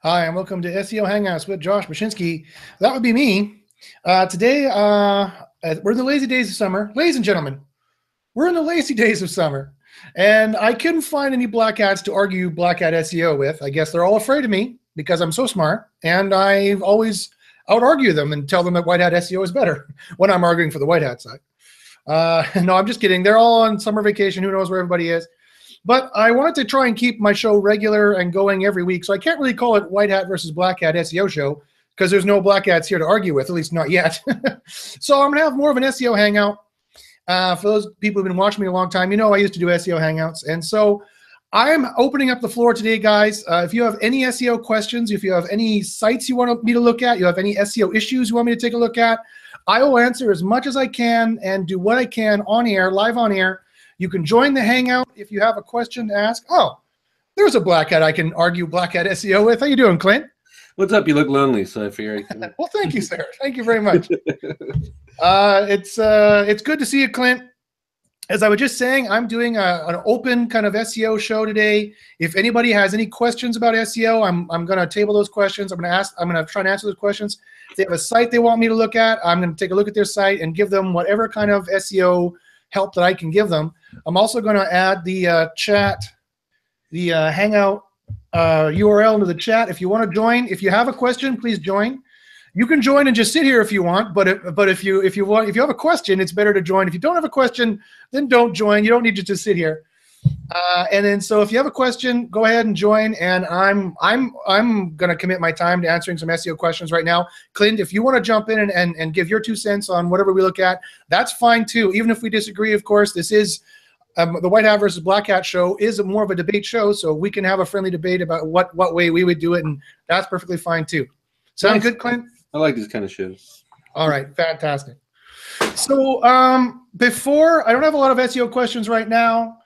Hi, and welcome to SEO Hangouts with Josh Bachynski. That would be me. Today, we're in the lazy days of summer. Ladies and gentlemen, we're in the lazy days of summer. And I couldn't find any black hats to argue black hat SEO with. I guess they're all afraid of me because I'm so smart. And I've always out-argue them and tell them that white hat SEO is better when I'm arguing for the white hat side. No, I'm just kidding. They're all on summer vacation. Who knows where everybody is? But I wanted to try and keep my show regular and going every week. So I can't really call it white hat versus black hat SEO show because there's no black hats here to argue with, at least not yet. So I'm going to have more of an SEO hangout. For those people who've been watching me a long time, you know I used to do SEO hangouts. And so I'm opening up the floor today, guys. If you have any SEO questions, if you have any sites you want me to look at, you have any SEO issues you want me to take a look at, I will answer as much as I can and do what I can on air, live on air. You can join the hangout if you have a question to ask. Oh, there's a black hat I can argue black hat SEO with. How you doing, Clint? What's up? You look lonely, so I figure I can... Well, thank you, sir. Thank you very much. It's good to see you, Clint. As I was just saying, I'm doing an open kind of SEO show today. If anybody has any questions about SEO, I'm going to table those questions. I'm going to try and answer those questions. If they have a site they want me to look at, I'm going to take a look at their site and give them whatever kind of SEO help that I can give them. I'm also going to add the chat, the Hangout URL into the chat. If you want to join, if you have a question, please join. You can join and just sit here if you want, but if you have a question, it's better to join. If you don't have a question, then don't join. You don't need to just sit here. And then so if you have a question, go ahead and join. And I'm going to commit my time to answering some SEO questions right now. Clint, if you want to jump in and give your 2 cents on whatever we look at, that's fine too. Even if we disagree, of course, this is the white hat versus black hat show is more of a debate show, so we can have a friendly debate about what way we would do it, and that's perfectly fine too. Sound good, Clint? I like these kind of shows. All right, fantastic. So before, I don't have a lot of SEO questions right now.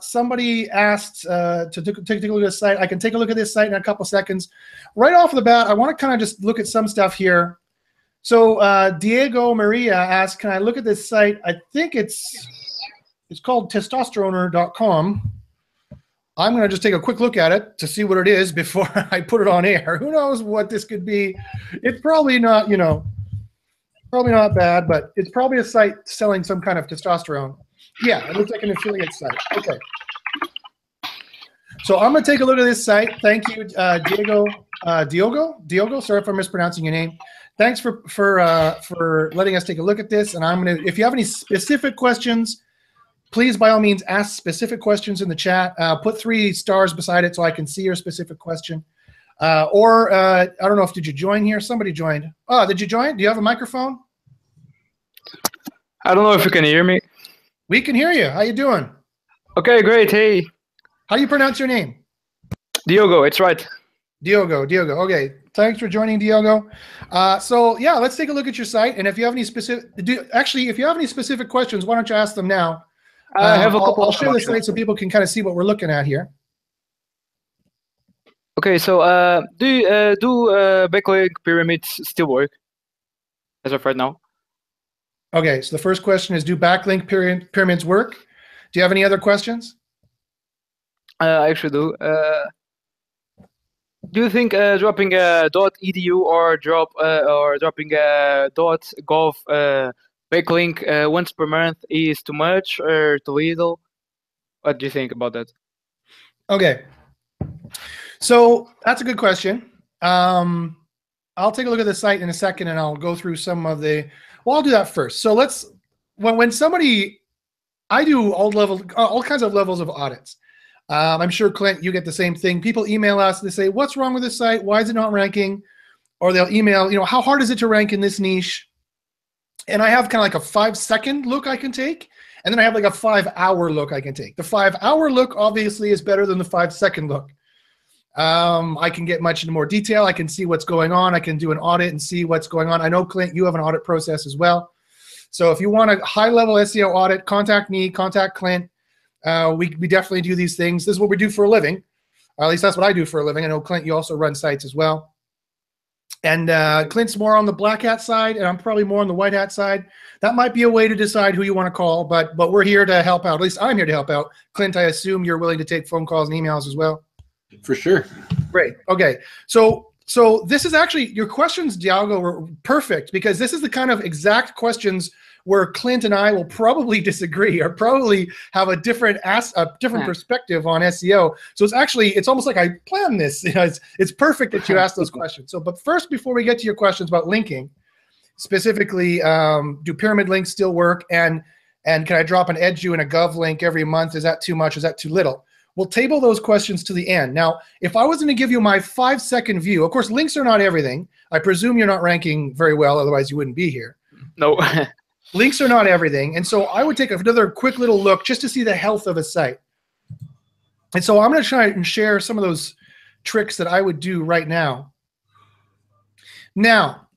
Somebody asked to take a look at this site. I can take a look at this site in a couple seconds. Right off the bat, I want to kind of just look at some stuff here. So Diego Maria asked, can I look at this site? I think it's called testosterone.com. I'm going to just take a quick look at it to see what it is before I put it on air. Who knows what this could be? It's probably not, probably not bad, but it's probably a site selling some kind of testosterone. Yeah, it looks like an affiliate site. Okay. So I'm going to take a look at this site. Thank you, Diego. Diogo. Sorry if I'm mispronouncing your name. Thanks for letting us take a look at this. And I'm going to, if you have any specific questions, please, by all means, ask specific questions in the chat. Put 3 stars beside it so I can see your specific question. I don't know if, did you join here? Somebody joined. Oh, did you join? Do you have a microphone? I don't know if you can hear me. We can hear you. How you doing? Okay, great. Hey. How do you pronounce your name? Diogo, it's right. Diogo. Okay, thanks for joining, Diogo. So yeah, let's take a look at your site. And if you have any if you have any specific questions, why don't you ask them now? I have a couple. I'll share the site so people can kind of see what we're looking at here. Okay, so do backlink pyramids still work as of right now? Okay, so the first question is, do backlink pyramids work? Do you have any other questions? I actually do. Do you think dropping .edu or dropping .gov backlink once per month is too much or too little? What do you think about that? Okay, so that's a good question. I'll take a look at the site in a second and I'll go through some of the, well, I'll do that first. So let's, when somebody, I do all kinds of levels of audits. I'm sure, Clint, you get the same thing. People email us, they say, what's wrong with this site? Why is it not ranking? Or they'll email, how hard is it to rank in this niche? And I have kind of like a 5-second look I can take, and then I have like a 5-hour look I can take. The 5-hour look obviously is better than the 5-second look. I can get much into more detail. I can see what's going on. I can do an audit and see what's going on. I know, Clint, you have an audit process as well. So if you want a high-level SEO audit, contact me, contact Clint. We definitely do these things. This is what we do for a living. At least that's what I do for a living. I know, Clint, you also run sites as well. And Clint's more on the black hat side, and I'm probably more on the white hat side. That might be a way to decide who you want to call, but we're here to help out. At least I'm here to help out. Clint, I assume you're willing to take phone calls and emails as well? For sure. Great. Okay. So this is actually, your questions, Diago, were perfect, because this is the kind of exact questions where Clint and I will probably disagree, or probably have a different perspective on SEO. So it's almost like I planned this. You know, it's perfect that you asked those questions. So, but first, before we get to your questions about linking, specifically, do pyramid links still work? And can I drop an edu and a gov link every month? Is that too much? Is that too little? We'll table those questions to the end. Now, if I was going to give you my 5-second view, of course, links are not everything. I presume you're not ranking very well, otherwise you wouldn't be here. No. Links are not everything. And so I would take another quick little look just to see the health of a site. And so I'm going to try and share some of those tricks that I would do right now. Now,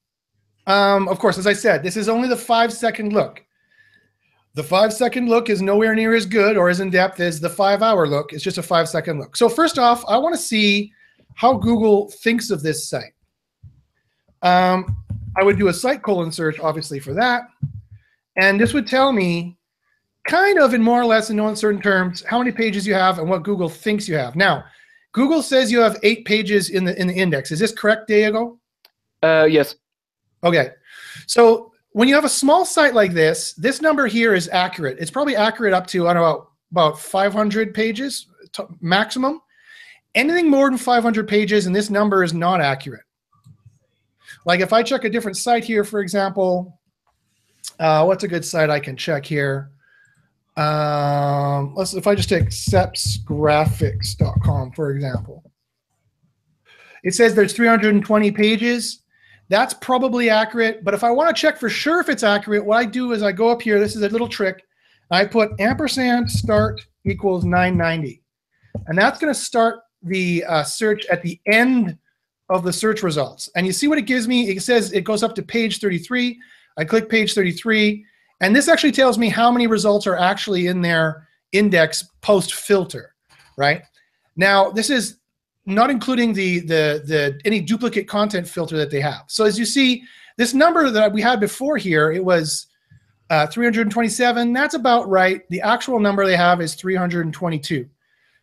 of course, as I said, this is only the 5-second look. The 5-second look is nowhere near as good or as in-depth as the 5-hour look. It's just a 5-second look. So first off, I want to see how Google thinks of this site. I would do a site colon search, obviously, for that. And this would tell me, kind of in more or less in no uncertain terms, how many pages you have and what Google thinks you have. Now, Google says you have 8 pages in the index. Is this correct, Diego? Yes. Okay. So when you have a small site like this, this number here is accurate. It's probably accurate up to, I don't know, about 500 pages maximum. Anything more than 500 pages, and this number is not accurate. Like if I check a different site here, for example, what's a good site I can check here? If I just take sepsgraphics.com, for example. It says there's 320 pages. That's probably accurate, but if I want to check for sure if it's accurate, what I do is I go up here, this is a little trick, I put ampersand start equals 990. And that's going to start the search at the end of the search results. And you see what it gives me? It says it goes up to page 33. I click page 33, and this actually tells me how many results are actually in their index post-filter, right? Now, this is not including any duplicate content filter that they have. So as you see, this number that we had before here, it was 327. That's about right. The actual number they have is 322.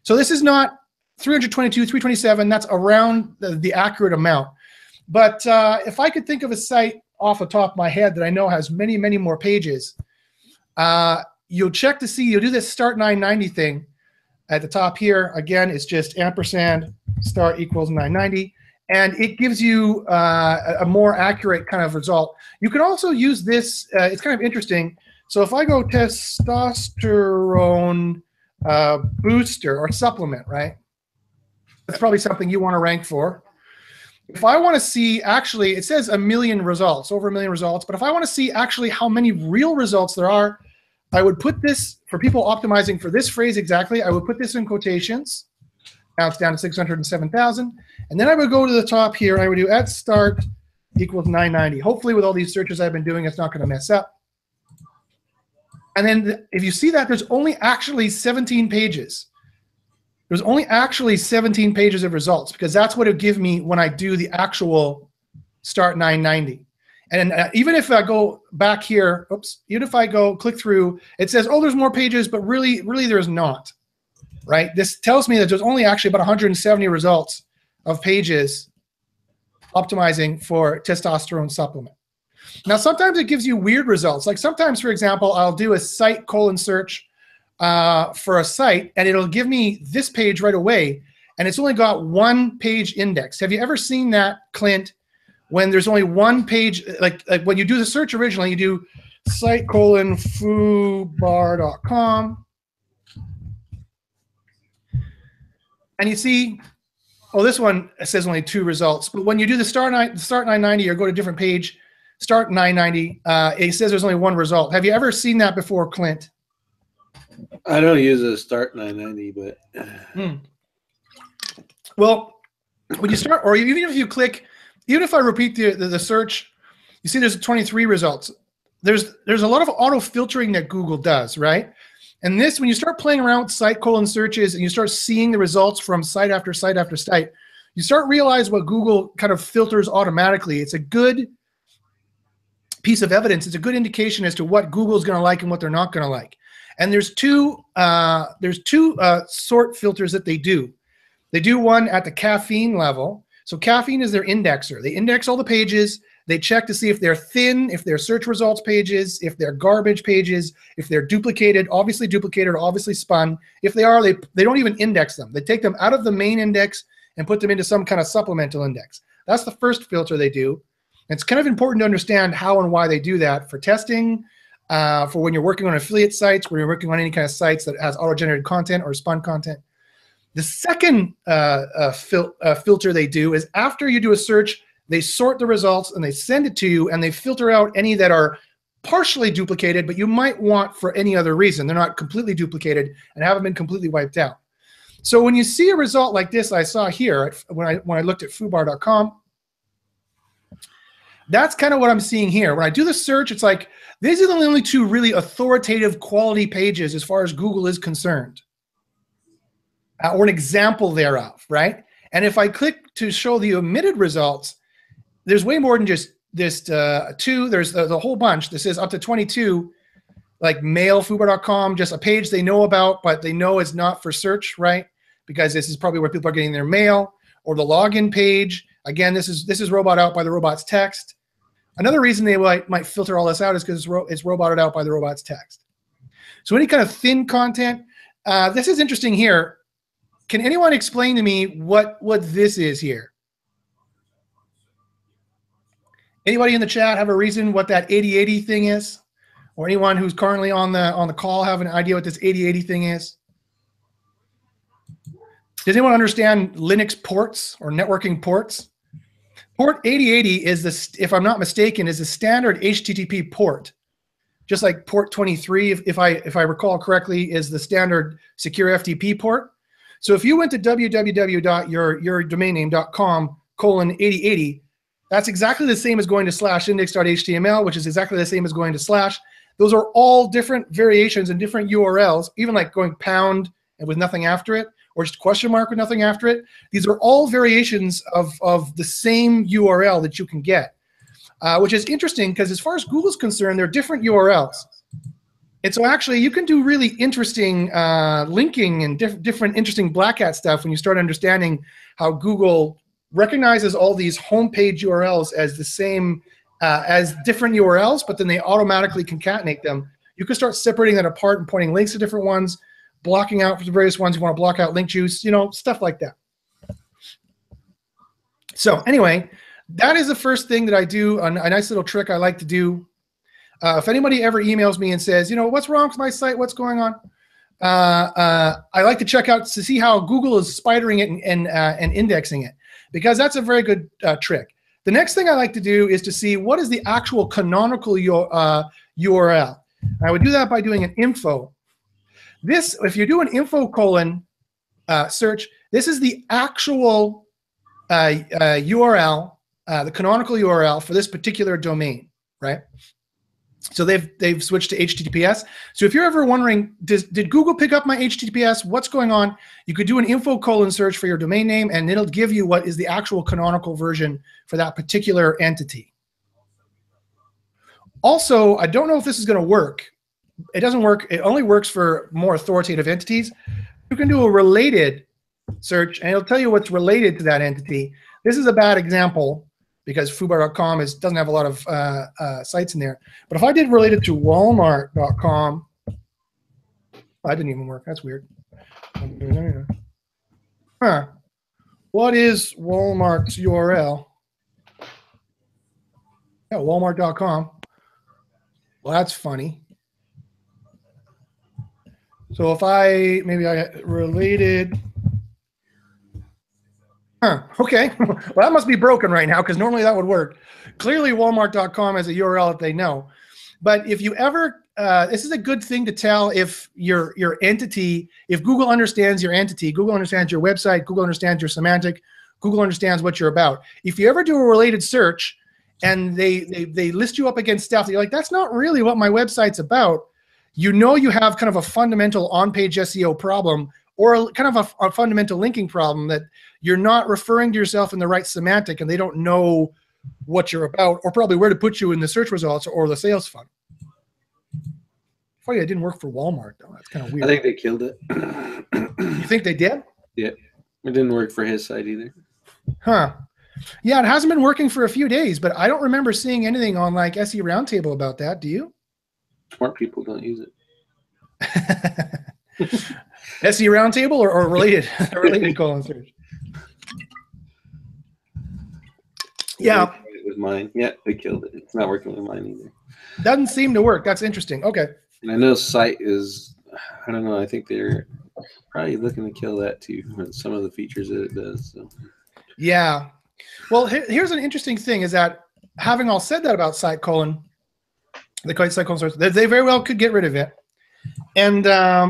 So this is not 322, 327. That's around the accurate amount. But if I could think of a site off the top of my head that I know has many, many more pages, you'll check to see, you'll do this start 990 thing at the top here. Again, it's just ampersand start equals 990, and it gives you a more accurate kind of result. You can also use this, it's kind of interesting. So if I go testosterone booster or supplement, right? That's probably something you want to rank for. If I want to see, actually, it says 1 million results, over 1 million results, but if I want to see actually how many real results there are, I would put this, for people optimizing for this phrase exactly, I would put this in quotations. Now it's down to 607,000. And then I would go to the top here, I would do at start equals 990. Hopefully with all these searches I've been doing, it's not going to mess up. And then if you see that, there's only actually 17 pages. There's only actually 17 pages of results, because that's what it would give me when I do the actual start 990. And even if I go back here, oops, even if I go click through, it says, oh, there's more pages, but really there's not, right? This tells me that there's only actually about 170 results of pages optimizing for testosterone supplement. Now, sometimes it gives you weird results. Like sometimes, for example, I'll do a site colon search for a site, and it'll give me this page right away, and it's only got 1 page index. Have you ever seen that, Clint? When there's only 1 page, like when you do the search originally, you do site colon foobar.com, and you see, oh, this one says only 2 results. But when you do the start 990 or go to a different page, start 990, it says there's only 1 result. Have you ever seen that before, Clint? I don't use a start 990, but well, when you start, or even if you click, even if I repeat the search, you see there's 23 results. There's a lot of auto filtering that Google does, right? And this, when you start playing around with site colon searches and you start seeing the results from site after site after site, you start realize what Google kind of filters automatically. It's a good piece of evidence. It's a good indication as to what Google's going to like and what they're not going to like. And there's two sort filters that they do. They do one at the caffeine level. So caffeine is their indexer. They index all the pages. They check to see if they're thin, if they're search results pages, if they're garbage pages, if they're duplicated, or obviously spun. If they are, they don't even index them. They take them out of the main index and put them into some kind of supplemental index. That's the first filter they do. It's kind of important to understand how and why they do that for testing, for when you're working on affiliate sites, when you're working on any kind of sites that has auto-generated content or spun content. The second filter they do is after you do a search, they sort the results and they send it to you, and they filter out any that are partially duplicated, but you might want for any other reason. They're not completely duplicated and haven't been completely wiped out. So when you see a result like this I saw here when I looked at foobar.com, that's kind of what I'm seeing here. When I do the search, it's like these are the only two really authoritative quality pages as far as Google is concerned, or an example thereof, right? And if I click to show the omitted results, there's way more than just this two. There's the whole bunch. This is up to 22, like mail, foobar.com, just a page they know about, but they know it's not for search, right? Because this is probably where people are getting their mail. Or the login page. Again, this is robot out by the robot's text. Another reason they might filter all this out is because it's roboted out by the robot's text. So any kind of thin content, this is interesting here. Can anyone explain to me what this is here? Anybody in the chat have a reason what that 8080 thing is? Or anyone who's currently on the call have an idea what this 8080 thing is? Does anyone understand Linux ports or networking ports? Port 8080 is the, if I'm not mistaken, is a standard HTTP port. Just like port 23, if I recall correctly, is the standard secure FTP port. So if you went to www.yourdomainname.com:8080, that's exactly the same as going to /index.html, which is exactly the same as going to /. Those are all different variations and different URLs, even like going pound and with nothing after it, or just question mark with nothing after it. These are all variations of the same URL that you can get, which is interesting because as far as Google's concerned, they're different URLs. And so actually you can do really interesting linking and different interesting black hat stuff when you start understanding how Google recognizes all these homepage URLs as the same, as different URLs, but then they automatically concatenate them. You can start separating that apart and pointing links to different ones, blocking out for the various ones you want to block out link juice, you know, stuff like that. So anyway, that is the first thing that I do, a nice little trick I like to do. If anybody ever emails me and says, you know, what's wrong with my site, what's going on? I like to check out to see how Google is spidering it and indexing it, because that's a very good trick. The next thing I like to do is to see what is the actual canonical URL. I would do that by doing an info. This, if you do an info : search, this is the actual URL, the canonical URL for this particular domain, right? So they've switched to HTTPS. So if you're ever wondering, did Google pick up my HTTPS? What's going on? You could do an info : search for your domain name, and it'll give you what is the actual canonical version for that particular entity. Also, I don't know if this is going to work. It doesn't work. It only works for more authoritative entities. You can do a related search, and it'll tell you what's related to that entity. This is a bad example because foobar.com doesn't have a lot of sites in there. But if I did related to walmart.com, that didn't even work. That's weird. Huh. What is Walmart's URL? Yeah, walmart.com. Well, that's funny. So if maybe I related, okay, well that must be broken right now because normally that would work. Clearly walmart.com has a URL that they know. But if you ever, this is a good thing to tell if your entity, if Google understands your entity, Google understands your website, Google understands your semantic, Google understands what you're about. If you ever do a related search and they list you up against stuff that you're like, that's not really what my website's about, you know you have kind of a fundamental on-page SEO problem or kind of a fundamental linking problem that you're not referring to yourself in the right semantic and they don't know what you're about or probably where to put you in the search results or the sales funnel. Funny, it didn't work for Walmart though. That's kind of weird. I think they killed it. You think they did? Yeah. It didn't work for his site either. Huh. Yeah, it hasn't been working for a few days, but I don't remember seeing anything on like SE Roundtable about that. Do you? Smart people don't use it. SE Roundtable or related related colon search? Yeah. With mine. Yeah, they killed it. It's not working with mine either. Doesn't seem to work. That's interesting. Okay. And I know site is, I don't know, I think they're probably looking to kill that too, with some of the features that it does. So. Yeah. Well, here's an interesting thing is that having all said that about site colon, the site colon source, they very well could get rid of it. And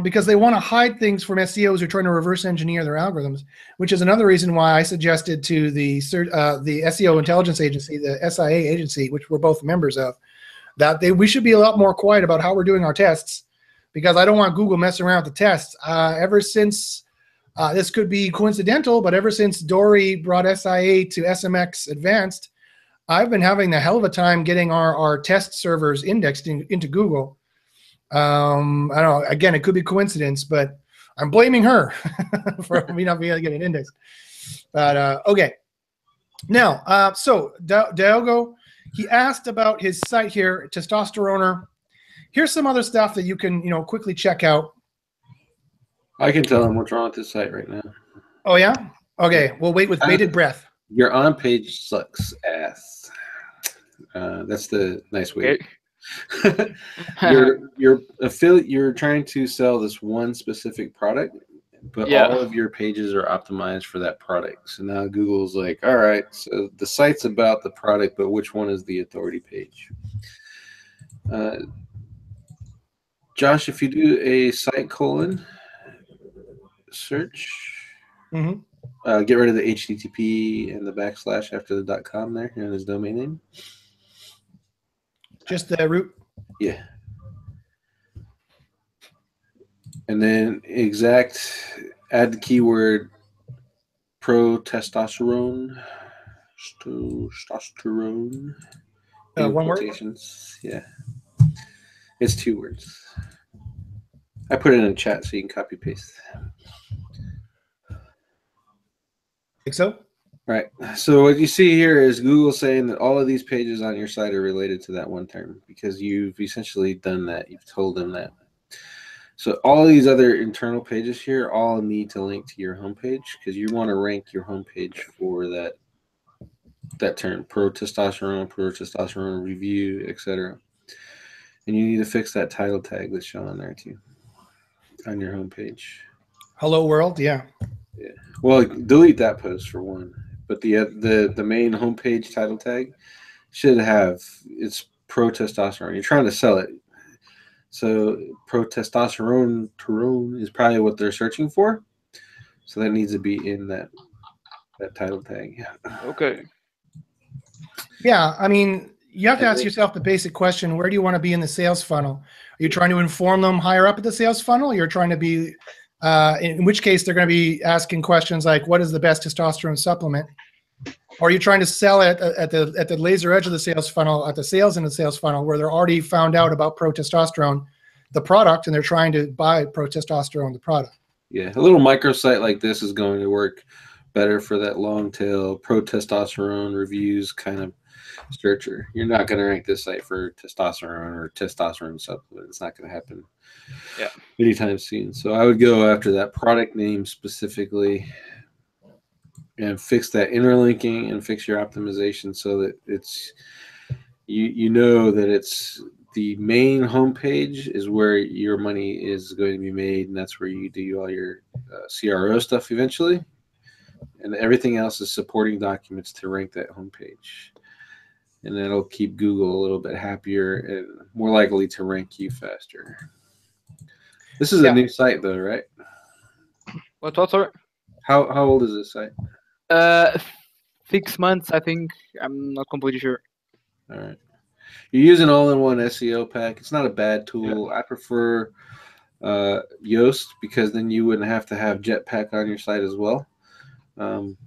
because they want to hide things from SEOs who are trying to reverse engineer their algorithms, which is another reason why I suggested to the SEO intelligence agency, the SIA agency, which we're both members of, that we should be a lot more quiet about how we're doing our tests, because I don't want Google messing around with the tests. Ever since, this could be coincidental, but ever since Dory brought SIA to SMX Advanced, I've been having the hell of a time getting our test servers indexed into Google. I don't know. Again, it could be coincidence, but I'm blaming her for me not being able to get it indexed. But okay. Now, so Diogo, he asked about his site here, Testosteroner. Here's some other stuff that you can, quickly check out. I can tell him what's wrong with this site right now. Oh yeah. Okay. We'll wait with bated breath. Your on page sucks ass. That's the nice way. Your affiliate, you're trying to sell this one specific product, but all of your pages are optimized for that product. So now Google's like, all right, so the site's about the product, but which one is the authority page? Josh, if you do a site colon search, get rid of the HTTP and the / after the .com there in his domain name. Just the root. Yeah. And then add the keyword pro-testosterone. Testosterone. One quotations. Word? Yeah. It's 2 words. I put it in a chat so you can copy paste. Think so? Right. So what you see here is Google saying that all of these pages on your site are related to that one term, because you've essentially done that. You've told them that. So all of these other internal pages here all need to link to your homepage, because you want to rank your homepage for that term, pro-testosterone review, etc. And you need to fix that title tag that's shown there too on your homepage. Hello world, yeah. Yeah. Well, delete that post for one. But the main homepage title tag should have, it's pro-testosterone. You're trying to sell it. So pro-testosterone is probably what they're searching for. So that needs to be in that title tag. Okay. Yeah, I mean, you have to ask yourself the basic question, where do you want to be in the sales funnel? Are you trying to inform them higher up at the sales funnel? You're trying to be, in which case they're going to be asking questions like, what is the best testosterone supplement? Or are you trying to sell it at the laser edge of the sales funnel, at the sales end of the sales funnel, where they're already found out about pro-testosterone, the product, and they're trying to buy pro-testosterone, the product? Yeah, a little microsite like this is going to work better for that long tail pro-testosterone reviews kind of searcher. You're not going to rank this site for testosterone or testosterone supplement. It's not going to happen anytime soon. So I would go after that product name specifically and fix that interlinking and fix your optimization so that it's you know that it's the main homepage is where your money is going to be made, and that's where you do all your CRO stuff eventually, and everything else is supporting documents to rank that homepage, and that'll keep Google a little bit happier and more likely to rank you faster. This is a new site though, right? What, sorry? How old is this site? 6 months, I think. I'm not completely sure. All right. You're using all-in-one SEO pack. It's not a bad tool. Yeah. I prefer Yoast, because then you wouldn't have to have Jetpack on your site as well. And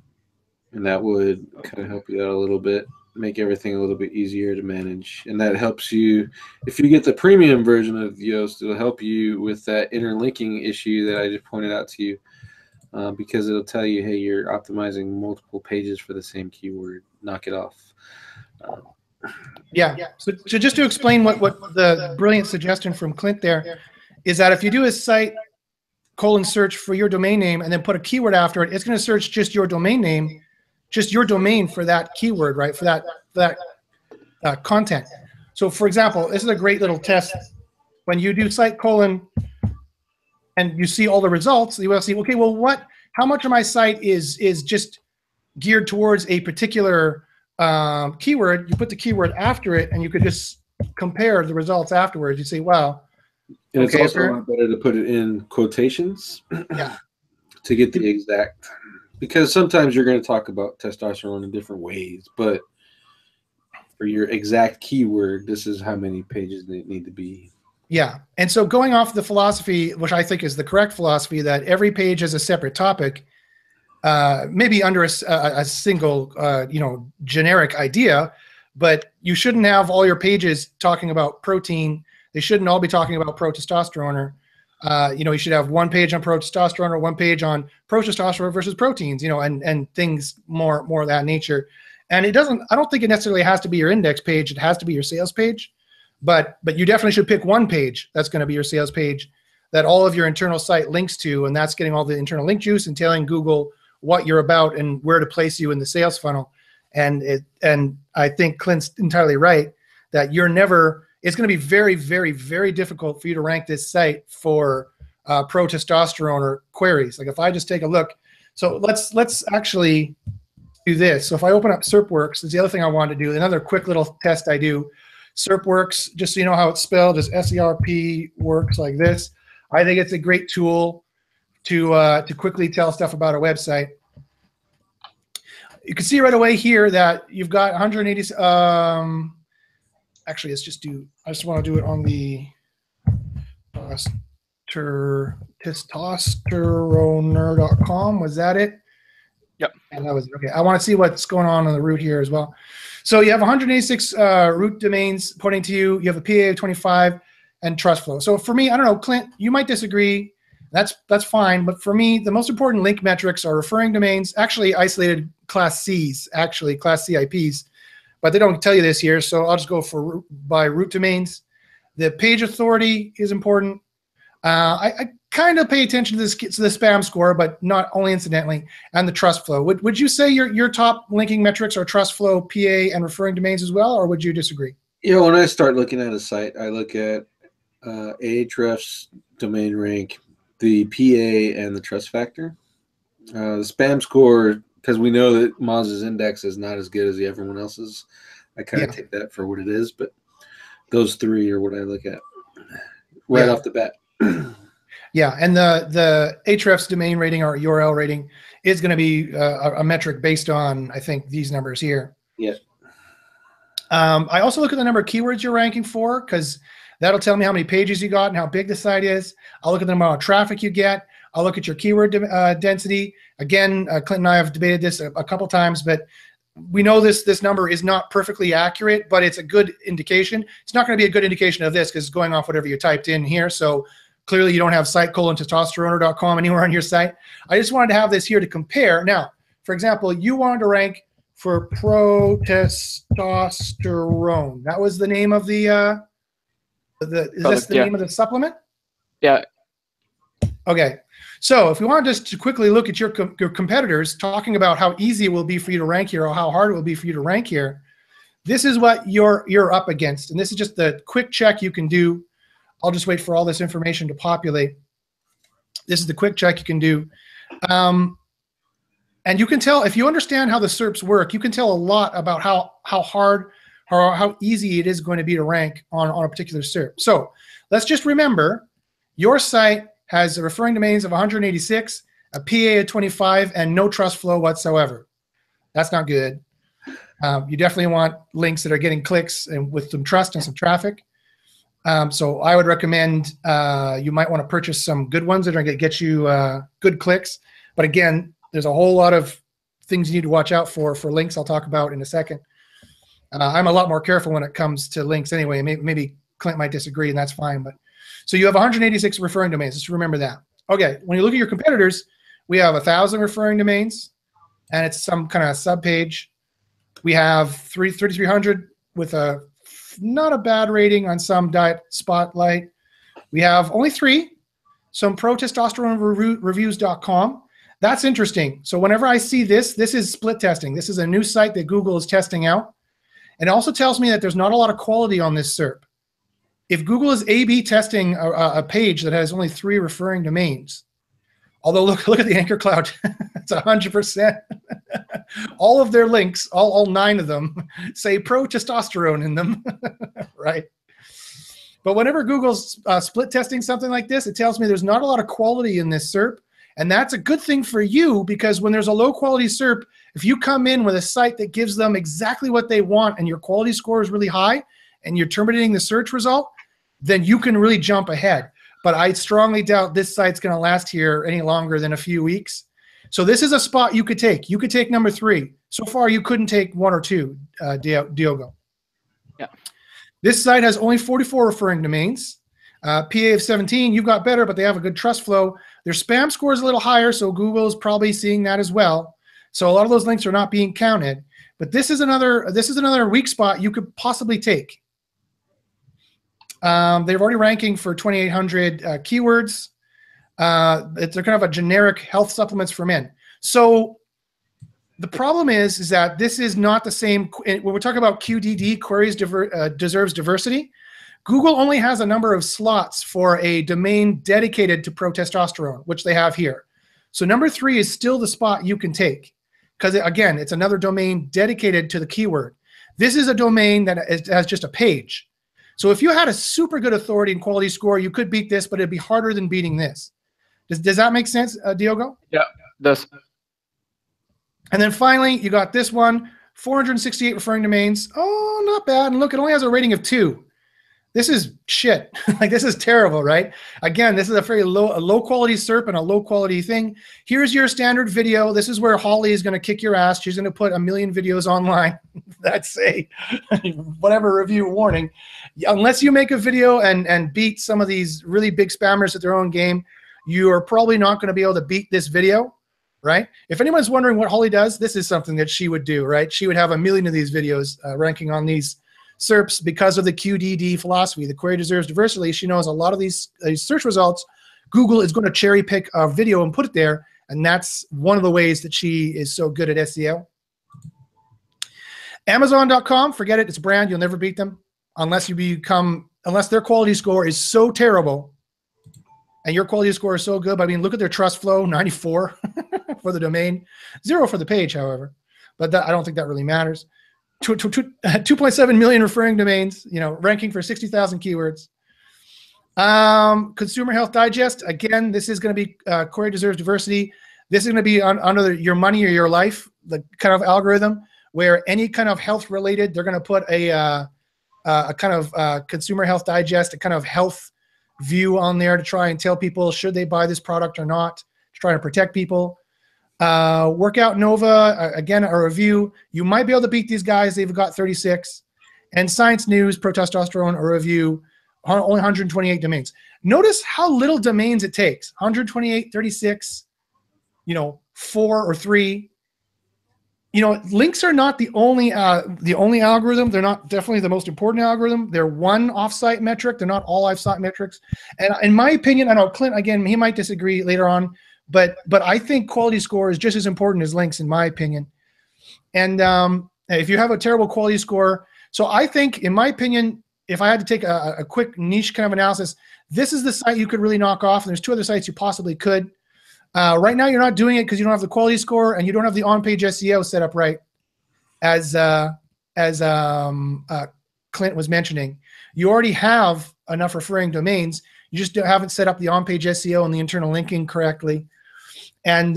that would kind of help you out a little bit, make everything a little bit easier to manage. And that helps you, if you get the premium version of Yoast, it'll help you with that interlinking issue that I just pointed out to you. because it'll tell you, hey, you're optimizing multiple pages for the same keyword. Knock it off. Yeah. So just to explain what the brilliant suggestion from Clint there is, that if you do a site search for your domain name and then put a keyword after it, it's going to search just your domain name, just your domain for that keyword, right? For that content. So for example, this is a great little test. When you do site : and you see all the results, you will see, okay, well, how much of my site is just geared towards a particular keyword? You put the keyword after it, and you could just compare the results afterwards. You say, wow. And it's also a lot better to put it in quotations to get the exact, because sometimes you're going to talk about testosterone in different ways, but for your exact keyword, this is how many pages they need to be. Yeah. And so going off the philosophy, which I think is the correct philosophy, that every page is a separate topic, maybe under a single, generic idea, but you shouldn't have all your pages talking about protein. They shouldn't all be talking about pro-testosterone. You should have one page on pro-testosterone or one page on pro-testosterone versus proteins, and things more of that nature. And I don't think it necessarily has to be your index page. It has to be your sales page. But you definitely should pick one page that's going to be your sales page that all of your internal site links to, and that's getting all the internal link juice and telling Google what you're about and where to place you in the sales funnel. And I think Clint's entirely right that it's going to be very, very, very difficult for you to rank this site for pro-testosterone or queries. Like if I just take a look, so let's actually do this. So if I open up SERPworks, is the other thing I wanted to do, another quick little test I do. SERPworks, just so you know how it's spelled, is SERP works like this. I think it's a great tool to quickly tell stuff about a website. You can see right away here that you've got 180. Actually, let's just do. I just want to do it on the testosteroner.com. Was that it? Yep. And that was okay. I want to see what's going on the root here as well. So you have 186 root domains pointing to you. You have a PA of 25 and trust flow. So for me, I don't know, Clint, you might disagree. That's fine. But for me, the most important link metrics are referring domains, actually isolated class Cs, actually class C IPs, but they don't tell you this here. So I'll just go by root domains. The page authority is important. I kind of pay attention to the spam score, but not only incidentally, and the trust flow. Would you say your top linking metrics are trust flow, PA, and referring domains as well, or would you disagree? When I start looking at a site, I look at Ahrefs, domain rank, the PA, and the trust factor. The spam score, because we know that Moz's index is not as good as everyone else's. I kind of take that for what it is, but those three are what I look at right off the bat. Yeah, and the Ahrefs domain rating or URL rating is going to be a metric based on, I think, these numbers here. Yeah. I also look at the number of keywords you're ranking for, because that'll tell me how many pages you got and how big the site is. I'll look at the amount of traffic you get. I'll look at your keyword density. Again, Clint and I have debated this a couple times, but we know this number is not perfectly accurate, but it's a good indication. It's not going to be a good indication of this because it's going off whatever you typed in here. So clearly you don't have site:testosteroner.com anywhere on your site. I just wanted to have this here to compare. Now, for example, you wanted to rank for pro-testosterone. That was the name of the is this the name of the supplement? Yeah. Okay. So if we want just to quickly look at your competitors, talking about how easy it will be for you to rank here or how hard it will be for you to rank here, this is what you're up against. And this is just the quick check you can do. I'll just wait for all this information to populate. This is the quick check you can do. And you can tell, if you understand how the SERPs work, you can tell a lot about how hard or how easy it is going to be to rank on a particular SERP. So let's just remember, your site has referring domains of 186, a PA of 25, and no trust flow whatsoever. That's not good. You definitely want links that are getting clicks and with some trust and some traffic. So I would recommend you might want to purchase some good ones that are going to get you good clicks. But again, there's a whole lot of things you need to watch out for links I'll talk about in a second. I'm a lot more careful when it comes to links anyway. Maybe Clint might disagree, and that's fine. But so you have 186 referring domains. Just remember that. Okay, when you look at your competitors, We have 1,000 referring domains, and it's some kind of sub page. We have 3,300 with a not a bad rating on some diet spotlight. We have only 3, some pro-testosterone-reviews.com. That's interesting. So whenever I see this, this is split testing. This is a new site that Google is testing out. And it also tells me that there's not a lot of quality on this SERP. If Google is A/B testing a page that has only 3 referring domains, although look at the anchor cloud, it's 100%. All of their links, all 9 of them, say pro-testosterone in them, right? But whenever Google's split testing something like this, it tells me there's not a lot of quality in this SERP. And that's a good thing for you, because when there's a low quality SERP, if you come in with a site that gives them exactly what they want and your quality score is really high and you're terminating the search result, then you can really jump ahead. But I strongly doubt this site's going to last here any longer than a few weeks. So this is a spot you could take. You could take number 3. So far, you couldn't take 1 or 2, Diogo. Yeah. This site has only 44 referring domains. PA of 17, you've got better, but they have a good trust flow. Their spam score is a little higher, so Google is probably seeing that as well. So a lot of those links are not being counted. But this is another weak spot you could possibly take. They're already ranking for 2,800 keywords. They're kind of a generic health supplements for men. So the problem is that this is not the same. When we're talking about QDD, queries deserves diversity, Google only has a number of slots for a domain dedicated to pro-testosterone, which they have here. So number 3 is still the spot you can take, because again, it's another domain dedicated to the keyword. This is a domain that has just a page. So if you had a super good authority and quality score, you could beat this, but it'd be harder than beating this. Does that make sense, Diogo? Yeah, it does. And then finally, you got this one, 468 referring domains. Oh, not bad. And look, it only has a rating of 2. This is shit. Like, this is terrible, right? Again, this is a very low quality SERP and a low quality thing. Here's your standard video. This is where Holly is going to kick your ass. She's going to put 1 million videos online that say whatever review warning. Unless you make a video and beat some of these really big spammers at their own game, you are probably not going to be able to beat this video, right? If anyone's wondering what Holly does, this is something that she would do, right? She would have 1 million of these videos ranking on these SERPs because of the QDD philosophy. The query deserves diversity. She knows a lot of these search results, Google is going to cherry pick a video and put it there, and that's one of the ways that she is so good at SEO. Amazon.com, forget it. It's a brand. You'll never beat them unless their quality score is so terrible and your quality score is so good. I mean, look at their trust flow, 94 for the domain, 0 for the page, however. But I don't think that really matters. 2.7 million referring domains, ranking for 60,000 keywords. Consumer Health Digest, again, this is going to be query deserves diversity. This is going to be under your money or your life, the kind of algorithm where any kind of health related, they're going to put a kind of Consumer Health Digest, a kind of health view on there to try and tell people should they buy this product or not, to try to protect people. Workout Nova, again, a review. You might be able to beat these guys. They've got 36. And Science News, Pro-Testosterone, a review, only 128 domains. Notice how little domains it takes. 128, 36, 4 or 3. Links are not the only algorithm. They're not definitely the most important algorithm. They're one offsite metric. They're not all offsite metrics. And in my opinion, I know Clint, again, he might disagree later on, but I think quality score is just as important as links, in my opinion. And if you have a terrible quality score, so I think, in my opinion, if I had to take a quick niche kind of analysis, this is the site you could really knock off. And there's 2 other sites you possibly could. Right now, you're not doing it because you don't have the quality score and you don't have the on-page SEO set up right, as Clint was mentioning. You already have enough referring domains. You just haven't set up the on-page SEO and the internal linking correctly. And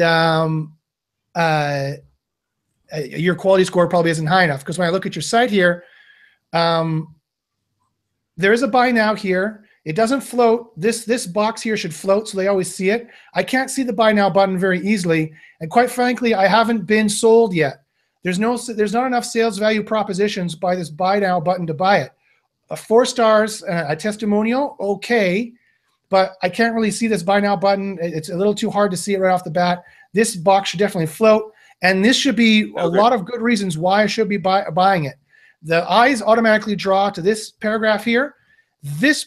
your quality score probably isn't high enough, because when I look at your site here, there is a buy now here. It doesn't float. This box here should float so they always see it. I can't see the buy now button very easily. And quite frankly, I haven't been sold yet. There's not enough sales value propositions by this buy now button to buy it. 4 stars, a testimonial, okay. but I can't really see this buy now button. It's a little too hard to see it right off the bat. This box should definitely float, and this should be a lot of good reasons why I should be buying it. The eyes automatically draw to this paragraph here. This